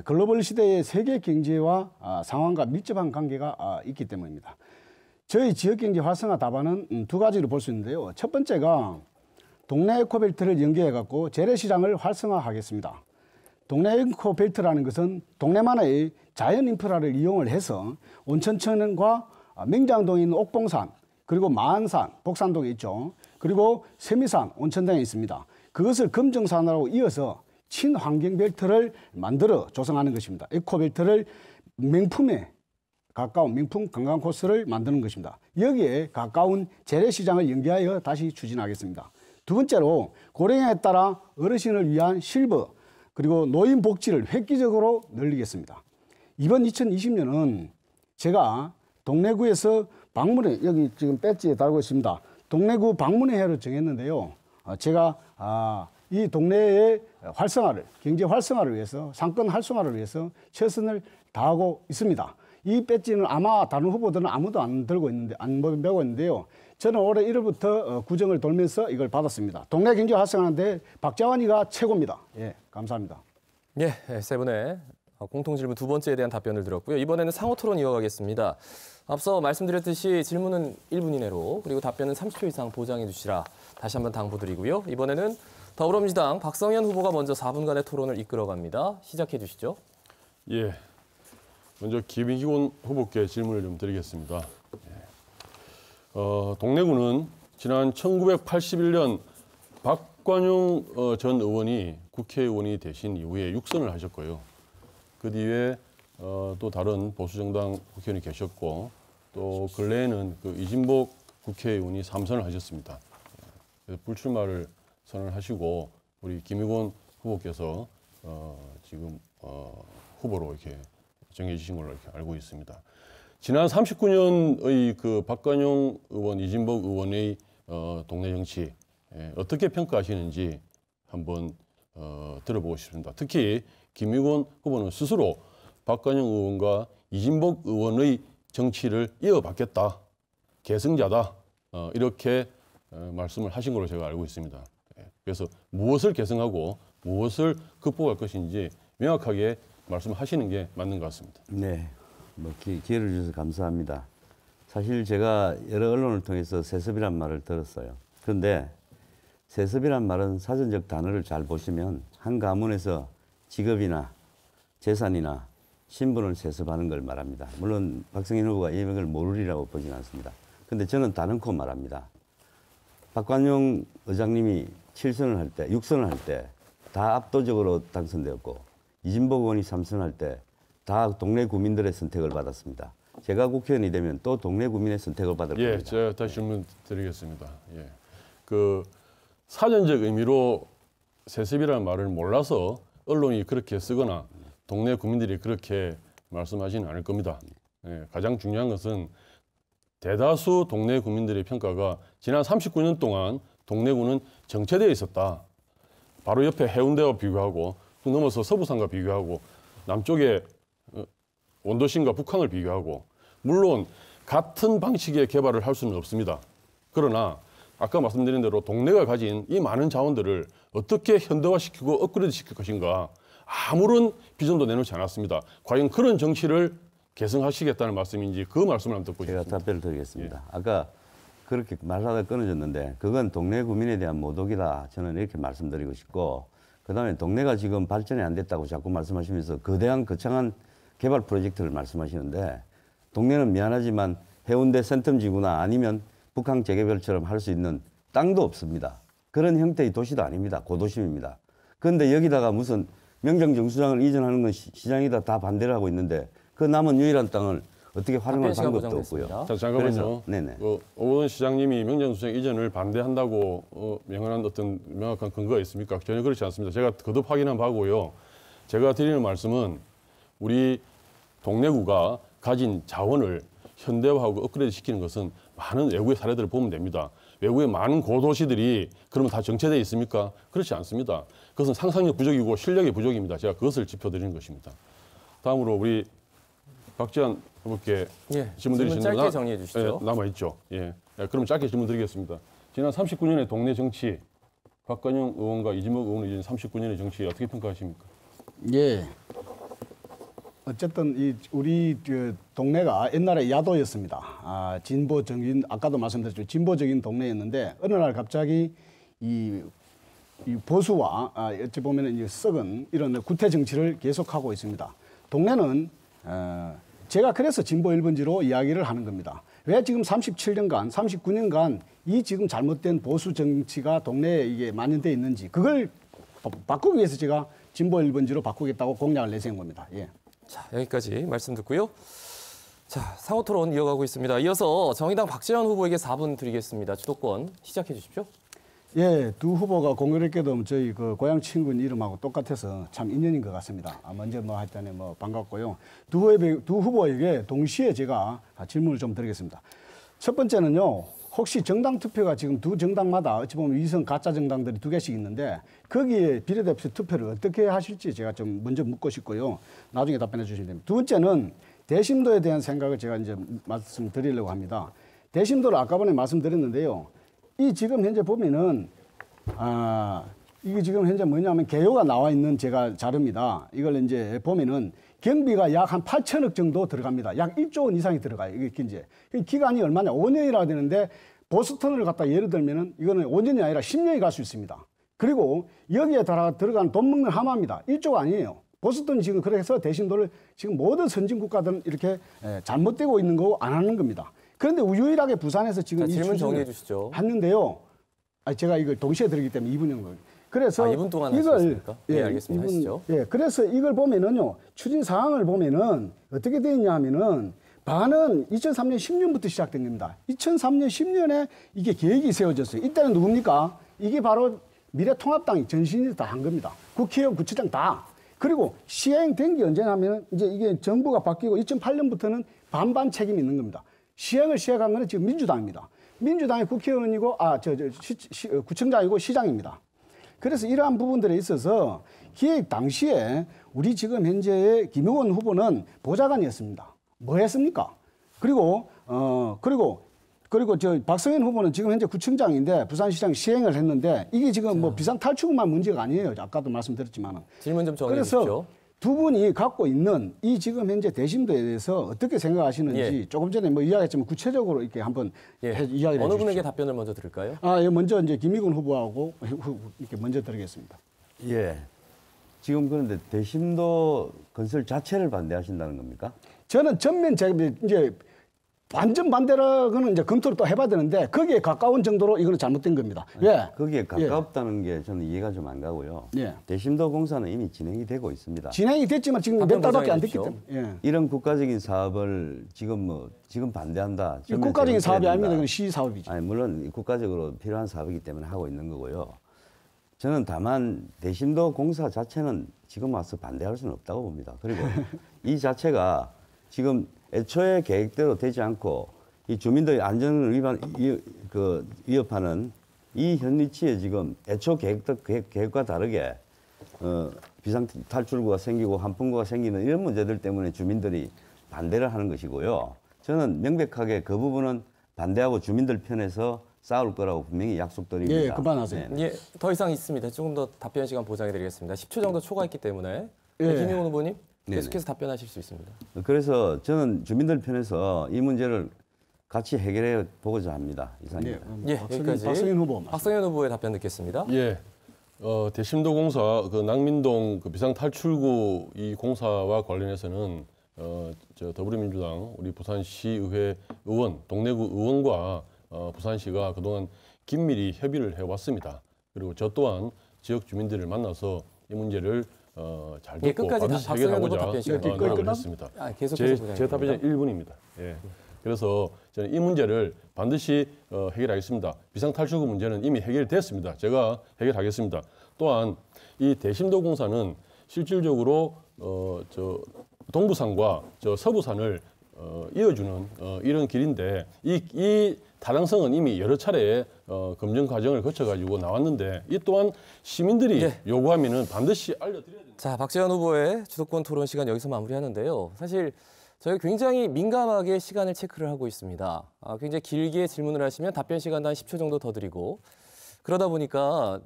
글로벌 시대의 세계 경제와 상황과 밀접한 관계가 있기 때문입니다. 저희 지역경제 활성화 답안은 두 가지로 볼 수 있는데요. 첫 번째가 동네 에코벨트를 연계해갖고 재래시장을 활성화하겠습니다. 동네 에코벨트라는 것은 동네만의 자연 인프라를 이용을 해서 온천천과 맹장동에 있는 옥봉산, 그리고 마안산, 복산동에 있죠. 그리고 세미산, 온천장에 있습니다. 그것을 금정산으로 이어서 친환경벨트를 만들어 조성하는 것입니다. 에코벨트를 명품에 가까운 명품 관광 코스를 만드는 것입니다. 여기에 가까운 재래시장을 연계하여 다시 추진하겠습니다. 두 번째로 고령에 따라 어르신을 위한 실버 그리고 노인 복지를 획기적으로 늘리겠습니다. 이번 2020년은 제가 동래구에서 방문회, 여기 지금 배지에 달고 있습니다. 동래구 방문회 해로 정했는데요. 제가 이 동네의 활성화를, 경제 활성화를 위해서, 상권 활성화를 위해서 최선을 다하고 있습니다. 이 배지는 아마 다른 후보들은 아무도 안 들고 있는데, 안 메고 있는데요. 저는 올해 1월부터 구정을 돌면서 이걸 받았습니다. 동네 경제 활성화하는데 박자환이가 최고입니다. 예, 감사합니다. 예, 세 분의 공통질문 두 번째에 대한 답변을 들었고요. 이번에는 상호 토론 이어가겠습니다. 앞서 말씀드렸듯이 질문은 1분 이내로 그리고 답변은 30초 이상 보장해 주시라 다시 한번 당부드리고요. 이번에는 더불어민주당 박성현 후보가 먼저 4분간의 토론을 이끌어갑니다. 시작해 주시죠. 예, 먼저 김희곤 후보께 질문을 좀 드리겠습니다. 동래구는 지난 1981년 박관용 전 의원이 국회의원이 되신 이후에 육선을 하셨고요. 그 뒤에 또 다른 보수정당 국회의원이 계셨고 또 근래에는 그 이진복 국회의원이 3선을 하셨습니다. 그래서 불출마를 선언하시고 우리 김의곤 후보께서 지금 후보로 이렇게 정해주신 걸로 이렇게 알고 있습니다. 지난 39년의 그 박관용 의원, 이진복 의원의 동네 정치 어떻게 평가하시는지 한번 들어보고 싶습니다. 특히 김의곤 후보는 스스로 박관용 의원과 이진복 의원의 정치를 이어받겠다, 계승자다 이렇게 말씀을 하신 걸로 제가 알고 있습니다. 그래서 무엇을 계승하고 무엇을 극복할 것인지 명확하게 말씀하시는 게 맞는 것 같습니다. 네, 뭐 기회를 주셔서 감사합니다. 사실 제가 여러 언론을 통해서 세습이란 말을 들었어요. 그런데 세습이란 말은 사전적 단어를 잘 보시면 한 가문에서 직업이나 재산이나 신분을 세습하는 걸 말합니다. 물론 박성현 후보가 이걸 모르리라고 보지는 않습니다. 그런데 저는 다른코 말합니다. 박관용 의장님이 7선을 할 때, 6선을 할 때 다 압도적으로 당선되었고 이진복 의원이 3선을 할 때 다 동네 구민들의 선택을 받았습니다. 제가 국회의원이 되면 또 동네 구민의 선택을 받을 겁니다. 예, 제가 다시 질문 드리겠습니다. 예. 그 사전적 의미로 세습이라는 말을 몰라서 언론이 그렇게 쓰거나 동네 구민들이 그렇게 말씀하지는 않을 겁니다. 예, 가장 중요한 것은 대다수 동네 구민들의 평가가 지난 39년 동안 동래구는 정체되어 있었다. 바로 옆에 해운대와 비교하고 또 넘어서 서부산과 비교하고 남쪽에 원도심과 북한을 비교하고 물론 같은 방식의 개발을 할 수는 없습니다. 그러나 아까 말씀드린 대로 동네가 가진 이 많은 자원들을 어떻게 현대화시키고 업그레이드 시킬 것인가 아무런 비전도 내놓지 않았습니다. 과연 그런 정치를 계승하시겠다는 말씀인지 그 말씀을 한번 듣고 제가 싶습니다. 답변을 드리겠습니다. 예. 아까 그렇게 말하다 끊어졌는데 그건 동네 구민에 대한 모독이다. 저는 이렇게 말씀드리고 싶고 그다음에 동네가 지금 발전이 안 됐다고 자꾸 말씀하시면서 거대한 거창한 개발 프로젝트를 말씀하시는데 동네는 미안하지만 해운대 센텀지구나 아니면 북한 재개발처럼 할 수 있는 땅도 없습니다. 그런 형태의 도시도 아닙니다. 고도심입니다. 그런데 여기다가 무슨 명정정수장을 이전하는 건 시장이다 다 반대를 하고 있는데 그 남은 유일한 땅을 어떻게 활용할 방법도 없고요. 자, 잠깐만요. 네네. 오원 시장님이 명정수장 이전을 반대한다고 명언한 어떤 명확한 근거가 있습니까? 전혀 그렇지 않습니다. 제가 거듭 확인한 바고요. 제가 드리는 말씀은 우리 동래구가 가진 자원을 현대화하고 업그레이드 시키는 것은 많은 외국의 사례들을 보면 됩니다. 외국의 많은 고도시들이 그러면 다 정체되어 있습니까? 그렇지 않습니다. 그것은 상상력 부족이고 실력의 부족입니다. 제가 그것을 짚어드리는 것입니다. 다음으로 우리 박지원 후보께 질문 드리시는 짧게 정리해 주시죠. 예, 남아있죠. 예. 그럼 짧게 질문 드리겠습니다. 지난 39년의 동네 정치, 박관용 의원과 이진복 의원의 이전 39년의 정치 어떻게 평가하십니까? 예. 어쨌든 우리 동네가 옛날에 야도였습니다. 진보적인 아까도 말씀드렸죠. 진보적인 동네였는데 어느 날 갑자기 이 보수와 어찌 보면은 이제 썩은 이런 구태 정치를 계속하고 있습니다. 동네는 제가 그래서 진보 1번지로 이야기를 하는 겁니다. 왜 지금 37년간, 39년간 이 지금 잘못된 보수 정치가 동네에 이게 만연되어 있는지 그걸 바꾸기 위해서 제가 진보 1번지로 바꾸겠다고 공약을 내세운 겁니다. 예. 자, 여기까지 말씀 듣고요. 자, 사후 토론 이어가고 있습니다. 이어서 정의당 박재현 후보에게 4분 드리겠습니다. 주도권 시작해 주십시오. 예, 두 후보가 공교롭게도 저희 그 고향 친구 이름하고 똑같아서 참 인연인 것 같습니다. 먼저 뭐 하여튼 뭐 반갑고요. 두 후보에게 동시에 제가 질문을 좀 드리겠습니다. 첫 번째는요, 혹시 정당 투표가 지금 두 정당마다 어찌 보면 위성 가짜 정당들이 2개씩 있는데 거기에 비례대표 투표를 어떻게 하실지 제가 좀 먼저 묻고 싶고요. 나중에 답변해 주시면 됩니다. 두 번째는 대심도에 대한 생각을 제가 이제 말씀드리려고 합니다. 대심도를 아까 전에 말씀드렸는데요. 이 지금 현재 보면은 이게 지금 현재 뭐냐면 개요가 나와 있는 제가 자료입니다. 이걸 이제 보면은 경비가 약 한 8천억 정도 들어갑니다. 약 1조 원 이상이 들어가요. 이게 이제 기간이 얼마냐? 5년이라 되는데 보스턴을 갖다 예를 들면은 이거는 5년이 아니라 10년이 갈 수 있습니다. 그리고 여기에 들어간 돈 먹는 하마입니다. 1조가 아니에요. 보스턴이 지금 그래서 대신도를 지금 모든 선진 국가들은 이렇게 잘못되고 있는 거 안 하는 겁니다. 그런데 유일하게 부산에서 지금 자, 이 질문 추진을 정리해 주시죠. 했는데요. 제가 이걸 동시에 들었기 때문에 2분 정도. 그래서 2분 동안 하시겠습니까? 예, 알겠습니다. 하시죠. 예, 그래서 이걸 보면은요, 추진 사항을 보면은 어떻게 되어 있냐 하면은 반은 2003년 10년부터 시작된 겁니다. 2003년 10년에 이게 계획이 세워졌어요. 이때는 누굽니까? 이게 바로 미래통합당이 전신이 다 한 겁니다. 국회의원, 구청장 다. 그리고 시행된 게 언제냐면 이제 이게 정부가 바뀌고 2008년부터는 반반 책임이 있는 겁니다. 시행을 시작한 거는 지금 민주당입니다. 민주당이 국회의원이고, 구청장이고 시장입니다. 그래서 이러한 부분들에 있어서 기획 당시에 우리 지금 현재의 김용원 후보는 보좌관이었습니다. 뭐 했습니까? 그리고 저 박성현 후보는 지금 현재 구청장인데 부산시장 시행을 했는데 이게 지금 뭐 비상탈출구만 문제가 아니에요. 아까도 말씀드렸지만은. 질문 좀 정해 그래서 주십시오. 두 분이 갖고 있는 이 지금 현재 대심도에 대해서 어떻게 생각하시는지 예. 조금 전에 뭐 이야기했지만 구체적으로 이렇게 한번 이야기를 어느 해주십시오. 분에게 답변을 먼저 드릴까요? 예, 먼저 이제 김희근 후보하고 이렇게 먼저 드리겠습니다. 예. 지금 그런데 대심도 건설 자체를 반대하신다는 겁니까? 저는 전면 이제 완전 반대라고는 이제 검토를 또 해봐야 되는데 거기에 가까운 정도로 이거는 잘못된 겁니다. 왜? 거기에 가깝다는 게 저는 이해가 좀 안 가고요. 예. 대심도 공사는 이미 진행이 되고 있습니다. 진행이 됐지만 지금 몇 답변 달밖에 안 됐기 보장해 때문에. 예. 이런 국가적인 사업을 지금 반대한다. 이 국가적인 사업이 제공해야 아닙니다. 된다. 이건 시 사업이죠. 아니 물론 국가적으로 필요한 사업이기 때문에 하고 있는 거고요. 저는 다만 대심도 공사 자체는 지금 와서 반대할 수는 없다고 봅니다. 그리고 이 자체가 지금 애초에 계획대로 되지 않고 이 주민들의 안전을 위협하는 이 현 위치에 지금 애초 계획과 다르게 비상 탈출구가 생기고 한풍구가 생기는 이런 문제들 때문에 주민들이 반대를 하는 것이고요. 저는 명백하게 그 부분은 반대하고 주민들 편에서 싸울 거라고 분명히 약속드립니다. 예, 그만하세요. 네. 예, 더 이상 있습니다. 조금 더 답변 시간 보장해 드리겠습니다. 10초 정도 초과했기 때문에 예. 김용훈 후보님 네네. 계속해서 답변하실 수 있습니다. 그래서 저는 주민들 편에서 이 문제를 같이 해결해 보고자 합니다. 이상입니다. 예, 여기까지 박성현 후보 말씀. 박성현 후보의 답변 듣겠습니다. 예. 대심도 공사 그 낭민동 그 비상 탈출구 이 공사와 관련해서는 저 더불어민주당 우리 부산시의회 의원 동래구 의원과 부산시가 그동안 긴밀히 협의를 해왔습니다. 그리고 저 또한 지역 주민들을 만나서 이 문제를 잘 예, 듣고 끝까지 반드시 박성현 후보 해결하고자 답변 시간 노력을 했습니다. 계속해서 제 답변은 1분입니다. 예. 그래서 저는 이 문제를 반드시 해결하겠습니다. 비상탈출구 문제는 이미 해결됐습니다. 제가 해결하겠습니다. 또한 이 대심도 공사는 실질적으로 저 동부산과 저 서부산을 이어주는 이런 길인데 이 타당성은 이미 여러 차례 검증 과정을 거쳐가지고 나왔는데 이 또한 시민들이 예. 요구하면은 반드시 알려드려야 됩니다. 자, 박지원 후보의 주도권 토론 시간 여기서 마무리하는데요. 사실 저희가 굉장히 민감하게 시간을 체크를 하고 있습니다. 굉장히 길게 질문을 하시면 답변 시간도 한 10초 정도 더 드리고 그러다 보니까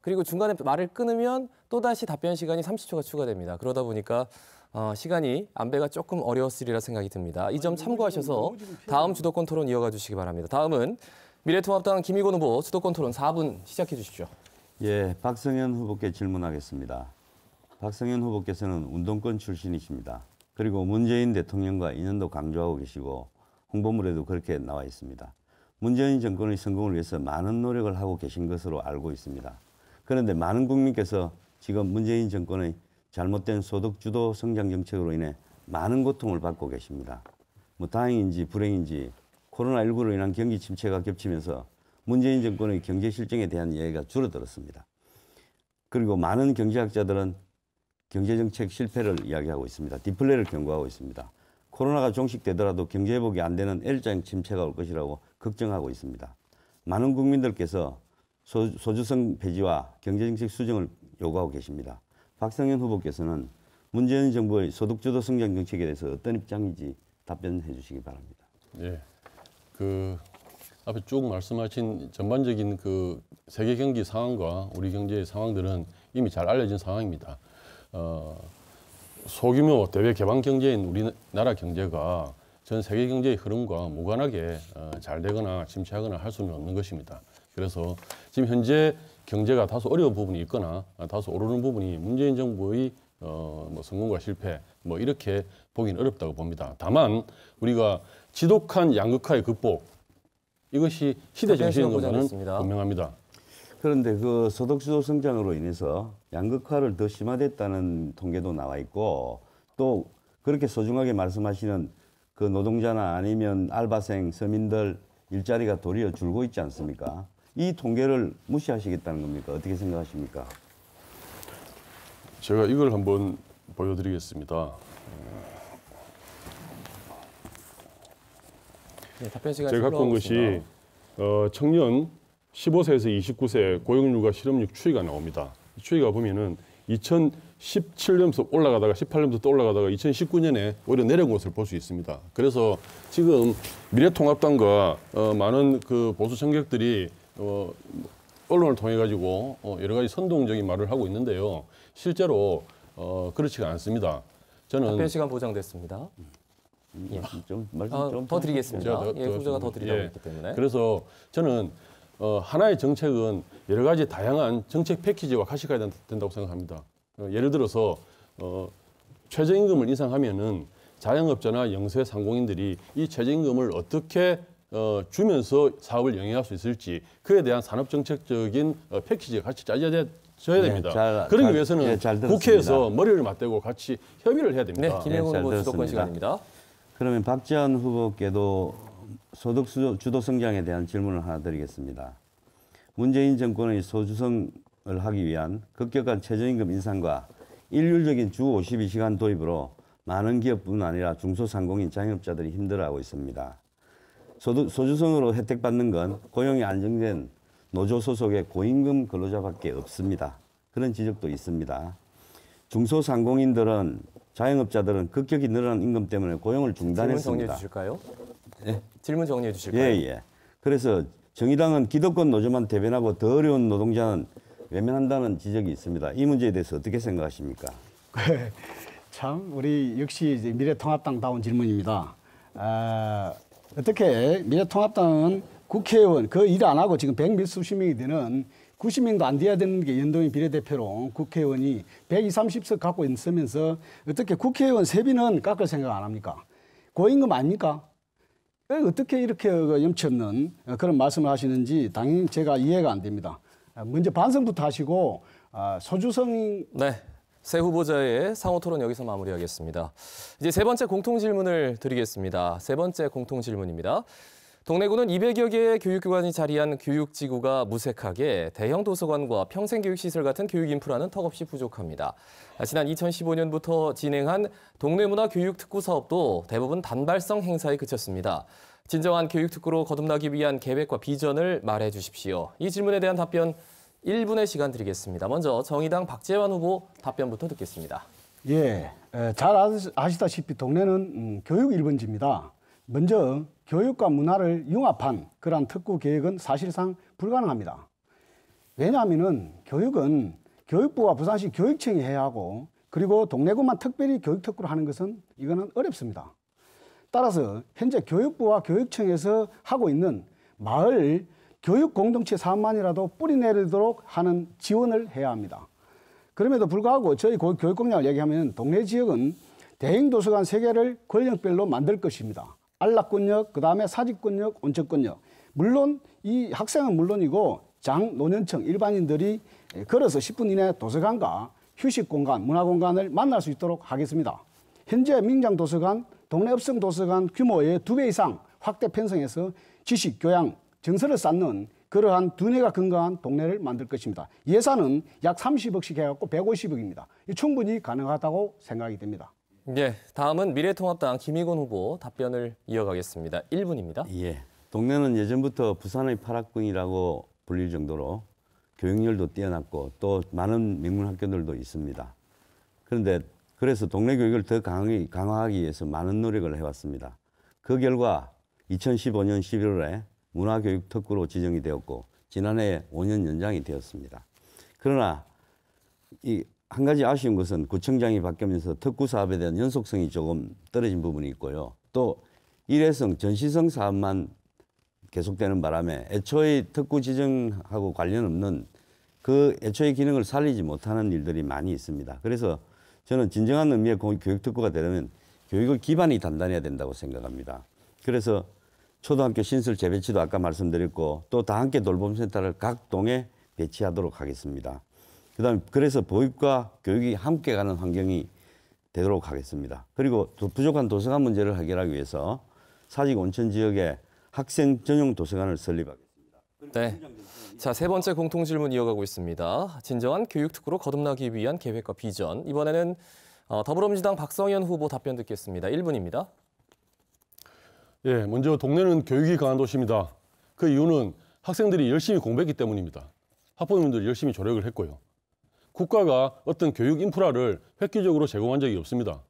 그리고 중간에 말을 끊으면 또다시 답변 시간이 30초가 추가됩니다. 그러다 보니까 시간이 안배가 조금 어려웠으리라 생각이 듭니다. 이 점 참고하셔서 다음 주도권 토론 이어가 주시기 바랍니다. 다음은 미래통합당 김희곤 후보 주도권 토론 4분 시작해 주십시오. 예, 박성현 후보께 질문하겠습니다. 박성현 후보께서는 운동권 출신이십니다. 그리고 문재인 대통령과 인연도 강조하고 계시고 홍보물에도 그렇게 나와 있습니다. 문재인 정권의 성공을 위해서 많은 노력을 하고 계신 것으로 알고 있습니다. 그런데 많은 국민께서 지금 문재인 정권의 잘못된 소득주도 성장 정책으로 인해 많은 고통을 받고 계십니다. 뭐 다행인지 불행인지 코로나19로 인한 경기 침체가 겹치면서 문재인 정권의 경제 실정에 대한 이야기가 줄어들었습니다. 그리고 많은 경제학자들은 경제정책 실패를 이야기하고 있습니다. 디플레를 경고하고 있습니다. 코로나가 종식되더라도 경제 회복이 안 되는 L자형 침체가 올 것이라고 걱정하고 있습니다. 많은 국민들께서 소주성 폐지와 경제정책 수정을 요구하고 계십니다. 박성현 후보께서는 문재인 정부의 소득주도 성장 정책에 대해서 어떤 입장인지 답변해 주시기 바랍니다. 예, 그 앞에 쭉 말씀하신 전반적인 그 세계 경기 상황과 우리 경제의 상황들은 이미 잘 알려진 상황입니다. 소규모 대외 개방 경제인 우리나라 경제가 전 세계 경제의 흐름과 무관하게 잘 되거나 침체하거나 할 수는 없는 것입니다. 그래서 지금 현재 경제가 다소 어려운 부분이 있거나 다소 오르는 부분이 문재인 정부의 뭐 성공과 실패 뭐 이렇게 보기는 어렵다고 봅니다. 다만 우리가 지독한 양극화의 극복 이것이 시대 정신인 것은 분명합니다. 그런데 그 소득주도 성장으로 인해서 양극화를 더 심화됐다는 통계도 나와 있고 또 그렇게 소중하게 말씀하시는 그 노동자나 아니면 알바생, 서민들 일자리가 도리어 줄고 있지 않습니까? 이 통계를 무시하시겠다는 겁니까? 어떻게 생각하십니까? 제가 이걸 한번 보여드리겠습니다. 네, 답변 시간 제가 갖고 온 것이 청년 15세에서 29세 고용률과 실업률 추이가 나옵니다. 이 추이가 보면은 2017년부터 올라가다가 18년부터 또 올라가다가 2019년에 오히려 내려온 것을 볼 수 있습니다. 그래서 지금 미래통합당과 많은 그 보수 정객들이 언론을 통해 가지고 여러 가지 선동적인 말을 하고 있는데요. 실제로 그렇지가 않습니다. 저는 답변 시간 보장됐습니다. 예. 좀 말씀 좀 더 드리겠습니다. 제가 예, 후보자가 더 드리라고 예. 했기 때문에. 그래서 저는 하나의 정책은 여러 가지 다양한 정책 패키지와 같이 가야 된다고 생각합니다. 예를 들어서 최저임금을 인상하면은 자영업자나 영세 상공인들이 이 최저임금을 어떻게 주면서 사업을 영위할 수 있을지 그에 대한 산업정책적인 패키지가 같이 짜져야 됩니다. 그러기 위해서는 국회에서 머리를 맞대고 같이 협의를 해야 됩니다. 네, 김영훈 잘 후보 주도권 들었습니다. 시간입니다. 그러면 박지원 후보께도 소득 주도 성장에 대한 질문을 하나 드리겠습니다. 문재인 정권의 소주성을 하기 위한 급격한 최저임금 인상과 일률적인 주 52시간 도입으로 많은 기업뿐 아니라 중소상공인 자영업자들이 힘들어하고 있습니다. 소주성으로 혜택받는 건 고용이 안정된 노조 소속의 고임금 근로자밖에 없습니다. 그런 지적도 있습니다. 중소상공인들은 자영업자들은 급격히 늘어난 임금 때문에 고용을 질문 정리해 중단했습니다. 주실까요? 네. 질문 정리해 주실까요? 예. 그래서 정의당은 기득권 노조만 대변하고 더 어려운 노동자는 외면한다는 지적이 있습니다. 이 문제에 대해서 어떻게 생각하십니까? 참 우리 역시 이제 미래통합당다운 질문입니다. 어떻게 미래통합당은 국회의원 그 일 안 하고 지금 100몇수십 명이 되는 90명도 안 돼야 되는 게 연동형 비례대표로 국회의원이 120, 30석 갖고 있으면서 어떻게 국회의원 세비는 깎을 생각 안 합니까? 고임금 아닙니까? 어떻게 이렇게 염치 없는 그런 말씀을 하시는지 당연히 제가 이해가 안 됩니다. 먼저 반성부터 하시고 소주성 네. 새 후보자의 상호 토론 여기서 마무리하겠습니다. 이제 세 번째 공통 질문을 드리겠습니다. 세 번째 공통 질문입니다. 동래구는 200여 개의 교육기관이 자리한 교육지구가 무색하게 대형 도서관과 평생교육시설 같은 교육 인프라는 턱없이 부족합니다. 지난 2015년부터 진행한 동래문화교육특구 사업도 대부분 단발성 행사에 그쳤습니다. 진정한 교육특구로 거듭나기 위한 계획과 비전을 말해 주십시오. 이 질문에 대한 답변 1분의 시간 드리겠습니다. 먼저 정의당 박재환 후보 답변부터 듣겠습니다. 예, 잘 아시다시피 동래는 교육 1번지입니다. 먼저 교육과 문화를 융합한 그러한 특구 계획은 사실상 불가능합니다. 왜냐하면 교육은 교육부와 부산시 교육청이 해야 하고 그리고 동래구만 특별히 교육특구를 하는 것은 이거는 어렵습니다. 따라서 현재 교육부와 교육청에서 하고 있는 마을 교육 공동체 사업만이라도 뿌리내리도록 하는 지원을 해야 합니다. 그럼에도 불구하고 저희 교육 공약을 얘기하면 동래 지역은 대형 도서관 3개를 권역별로 만들 것입니다. 안락권역, 그 다음에 사직권역, 온천권역. 물론 이 학생은 물론이고 장노년층 일반인들이 걸어서 10분 이내 도서관과 휴식공간, 문화공간을 만날 수 있도록 하겠습니다. 현재 민장도서관, 동래읍성도서관 규모의 2배 이상 확대 편성해서 지식, 교양, 정서를 쌓는 그러한 두뇌가 건강한 동네를 만들 것입니다. 예산은 약 30억씩 해갖고 150억입니다. 충분히 가능하다고 생각이 됩니다. 네, 다음은 미래통합당 김희곤 후보 답변을 이어가겠습니다. 1분입니다. 예. 동래는 예전부터 부산의 파락군이라고 불릴 정도로 교육열도 뛰어났고 또 많은 명문 학교들도 있습니다. 그런데 그래서 동래 교육을 더 강화하기 위해서 많은 노력을 해왔습니다. 그 결과 2015년 11월에 문화교육 특구로 지정이 되었고 지난해 5년 연장이 되었습니다. 그러나 이 한 가지 아쉬운 것은 구청장이 바뀌면서 특구 사업에 대한 연속성이 조금 떨어진 부분이 있고요. 또 일회성, 전시성 사업만 계속되는 바람에 애초에 특구 지정하고 관련 없는 그 애초의 기능을 살리지 못하는 일들이 많이 있습니다. 그래서 저는 진정한 의미의 교육 특구가 되려면 교육의 기반이 단단해야 된다고 생각합니다. 그래서 초등학교 신설 재배치도 아까 말씀드렸고 또 다함께 돌봄센터를 각 동에 배치하도록 하겠습니다. 그다음에 그래서 보육과 교육이 함께 가는 환경이 되도록 하겠습니다. 그리고 또 부족한 도서관 문제를 해결하기 위해서 사직 온천 지역에 학생 전용 도서관을 설립하겠습니다. 네. 자, 세 번째 공통 질문 이어가고 있습니다. 진정한 교육 특구로 거듭나기 위한 계획과 비전. 이번에는 더불어민주당 박성현 후보 답변 듣겠습니다. 1분입니다. 예, 먼저 동네는 교육이 강한 도시입니다. 그 이유는 학생들이 열심히 공부했기 때문입니다. 학부모님들이 열심히 조력을 했고요. 국가가 어떤 교육 인프라를 획기적으로 제공한 적이 없습니다.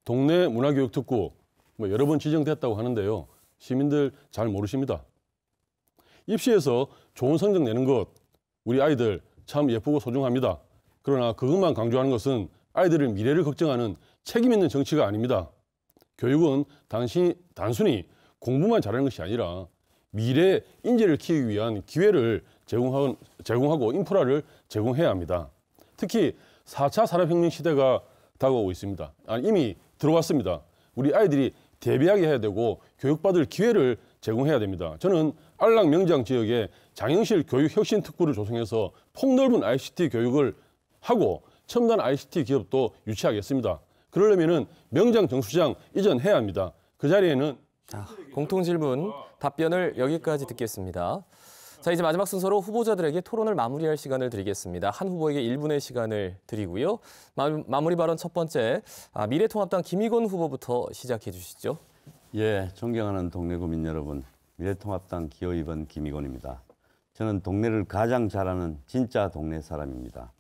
동네 문화교육 특구 여러 번 지정됐다고 하는데요. 시민들 잘 모르십니다. 입시에서 좋은 성적 내는 것, 우리 아이들 참 예쁘고 소중합니다. 그러나 그것만 강조하는 것은 아이들의 미래를 걱정하는 책임 있는 정치가 아닙니다. 교육은 단순히 공부만 잘하는 것이 아니라 미래 인재를 키우기 위한 기회를 제공하고 인프라를 제공해야 합니다. 특히 4차 산업혁명 시대가 다가오고 있습니다. 이미 들어왔습니다. 우리 아이들이 대비하게 해야 되고 교육받을 기회를 제공해야 됩니다. 저는 안락 명장 지역에 장영실 교육혁신 특구를 조성해서 폭넓은 ICT 교육을 하고 첨단 ICT 기업도 유치하겠습니다. 그러려면 명장 정수장 이전해야 합니다. 그 자리에는 자, 공통 질문 답변을 여기까지 듣겠습니다. 자, 이제 마지막 순서로 후보자들에게 토론을 마무리할 시간을 드리겠습니다. 한 후보에게 1분의 시간을 드리고요. 마무리 발언 첫 번째, 미래통합당 김의건 후보부터 시작해 주시죠. 예, 존경하는 동네 구민 여러분, 미래통합당 기호 2번 김의건입니다. 저는 동네를 가장 잘 아는 진짜 동네 사람입니다.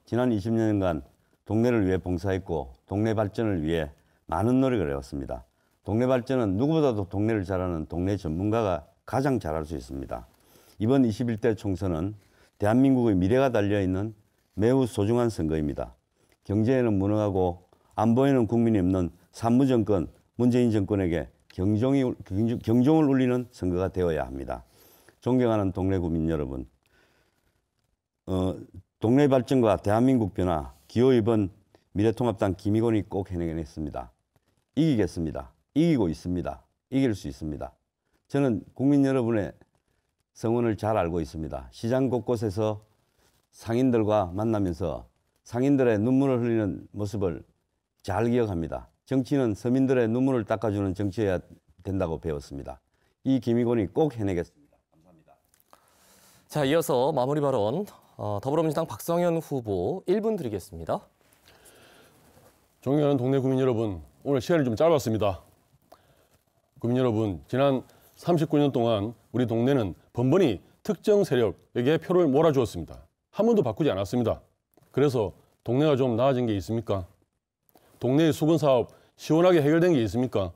지난 20년간 동네를 위해 봉사했고 동네 발전을 위해 많은 노력을 해왔습니다. 동네 발전은 누구보다도 동네를 잘 아는 동네 전문가가 가장 잘할 수 있습니다. 이번 21대 총선은 대한민국의 미래가 달려있는 매우 소중한 선거입니다. 경제에는 무능하고 안보에는 국민이 없는 산무정권, 문재인 정권에게 경종을 울리는 선거가 되어야 합니다. 존경하는 동네 구민 여러분, 동네 발전과 대한민국 변화, 기호 2번 미래통합당 김의건이 꼭 해내겠습니다. 이기겠습니다. 이기고 있습니다. 이길 수 있습니다. 저는 국민 여러분의 성원을 잘 알고 있습니다. 시장 곳곳에서 상인들과 만나면서 상인들의 눈물을 흘리는 모습을 잘 기억합니다. 정치는 서민들의 눈물을 닦아주는 정치여야 된다고 배웠습니다. 이 김의건이 꼭 해내겠습니다. 감사합니다. 자, 이어서 마무리 발언 더불어민주당 박성현 후보 1분 드리겠습니다. 존경하는 동네 구민 여러분, 오늘 시간이 좀 짧았습니다. 구민 여러분, 지난 39년 동안 우리 동네는 번번이 특정 세력에게 표를 몰아주었습니다. 한 번도 바꾸지 않았습니다. 그래서 동네가 좀 나아진 게 있습니까? 동네의 수건 사업 시원하게 해결된 게 있습니까?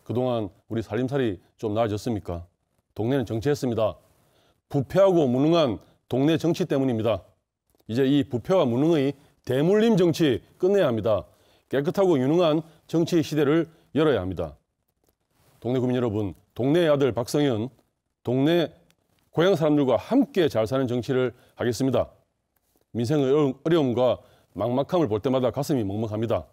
그동안 우리 살림살이 좀 나아졌습니까? 동네는 정치했습니다. 부패하고 무능한 동네 정치 때문입니다. 이제 이 부패와 무능의 대물림 정치 끝내야 합니다. 깨끗하고 유능한 정치 시대를 열어야 합니다. 동네 구민 여러분, 동네의 아들 박성현, 동네 고향 사람들과 함께 잘 사는 정치를 하겠습니다. 민생의 어려움과 막막함을 볼 때마다 가슴이 먹먹합니다.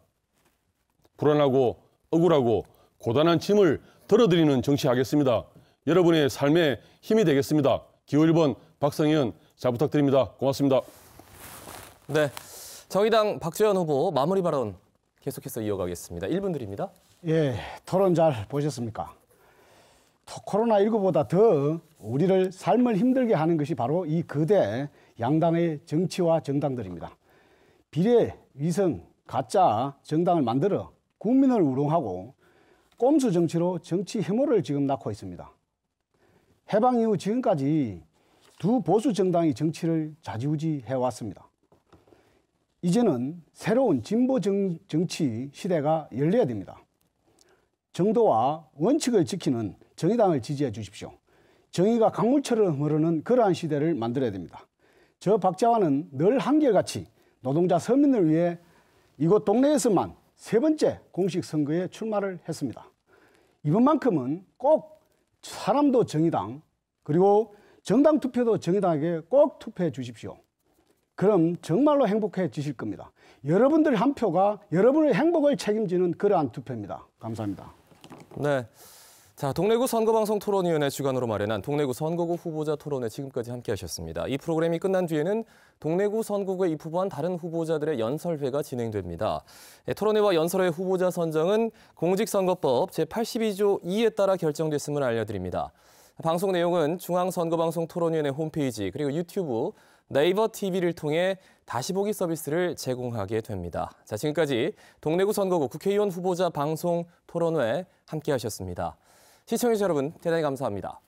불안하고 억울하고 고단한 짐을 덜어드리는 정치하겠습니다. 여러분의 삶에 힘이 되겠습니다. 기호 1번 박성현 잘 부탁드립니다. 고맙습니다. 네, 정의당 박주현 후보 마무리 발언 계속해서 이어가겠습니다. 1분 드립니다. 예, 토론 잘 보셨습니까? 코로나19보다 더 우리를 삶을 힘들게 하는 것이 바로 이 거대 양당의 정치와 정당들입니다. 비례, 위성, 가짜 정당을 만들어 국민을 우롱하고 꼼수 정치로 정치 혐오를 지금 낳고 있습니다. 해방 이후 지금까지 두 보수 정당이 정치를 좌지우지 해왔습니다. 이제는 새로운 진보 정치 시대가 열려야 됩니다. 정도와 원칙을 지키는 정의당을 지지해 주십시오. 정의가 강물처럼 흐르는 그러한 시대를 만들어야 됩니다. 저 박자환은 늘 한결같이 노동자 서민을 위해 이곳 동네에서만 세 번째 공식 선거에 출마를 했습니다. 이번만큼은 꼭 사람도 정의당 그리고 정당 투표도 정의당에게 꼭 투표해 주십시오. 그럼 정말로 행복해지실 겁니다. 여러분들 한 표가 여러분의 행복을 책임지는 그러한 투표입니다. 감사합니다. 네. 자, 동래구 선거방송 토론위원회 주관으로 마련한 동래구 선거구 후보자 토론회 지금까지 함께하셨습니다. 이 프로그램이 끝난 뒤에는 동래구 선거구에 입후보한 다른 후보자들의 연설회가 진행됩니다. 토론회와 연설회 후보자 선정은 공직선거법 제82조 2에 따라 결정됐음을 알려드립니다. 방송 내용은 중앙선거방송 토론위원회 홈페이지 그리고 유튜브, 네이버 TV를 통해 다시 보기 서비스를 제공하게 됩니다. 자, 지금까지 동래구 선거구 국회의원 후보자 방송 토론회 함께하셨습니다. 시청해주신 여러분 대단히 감사합니다.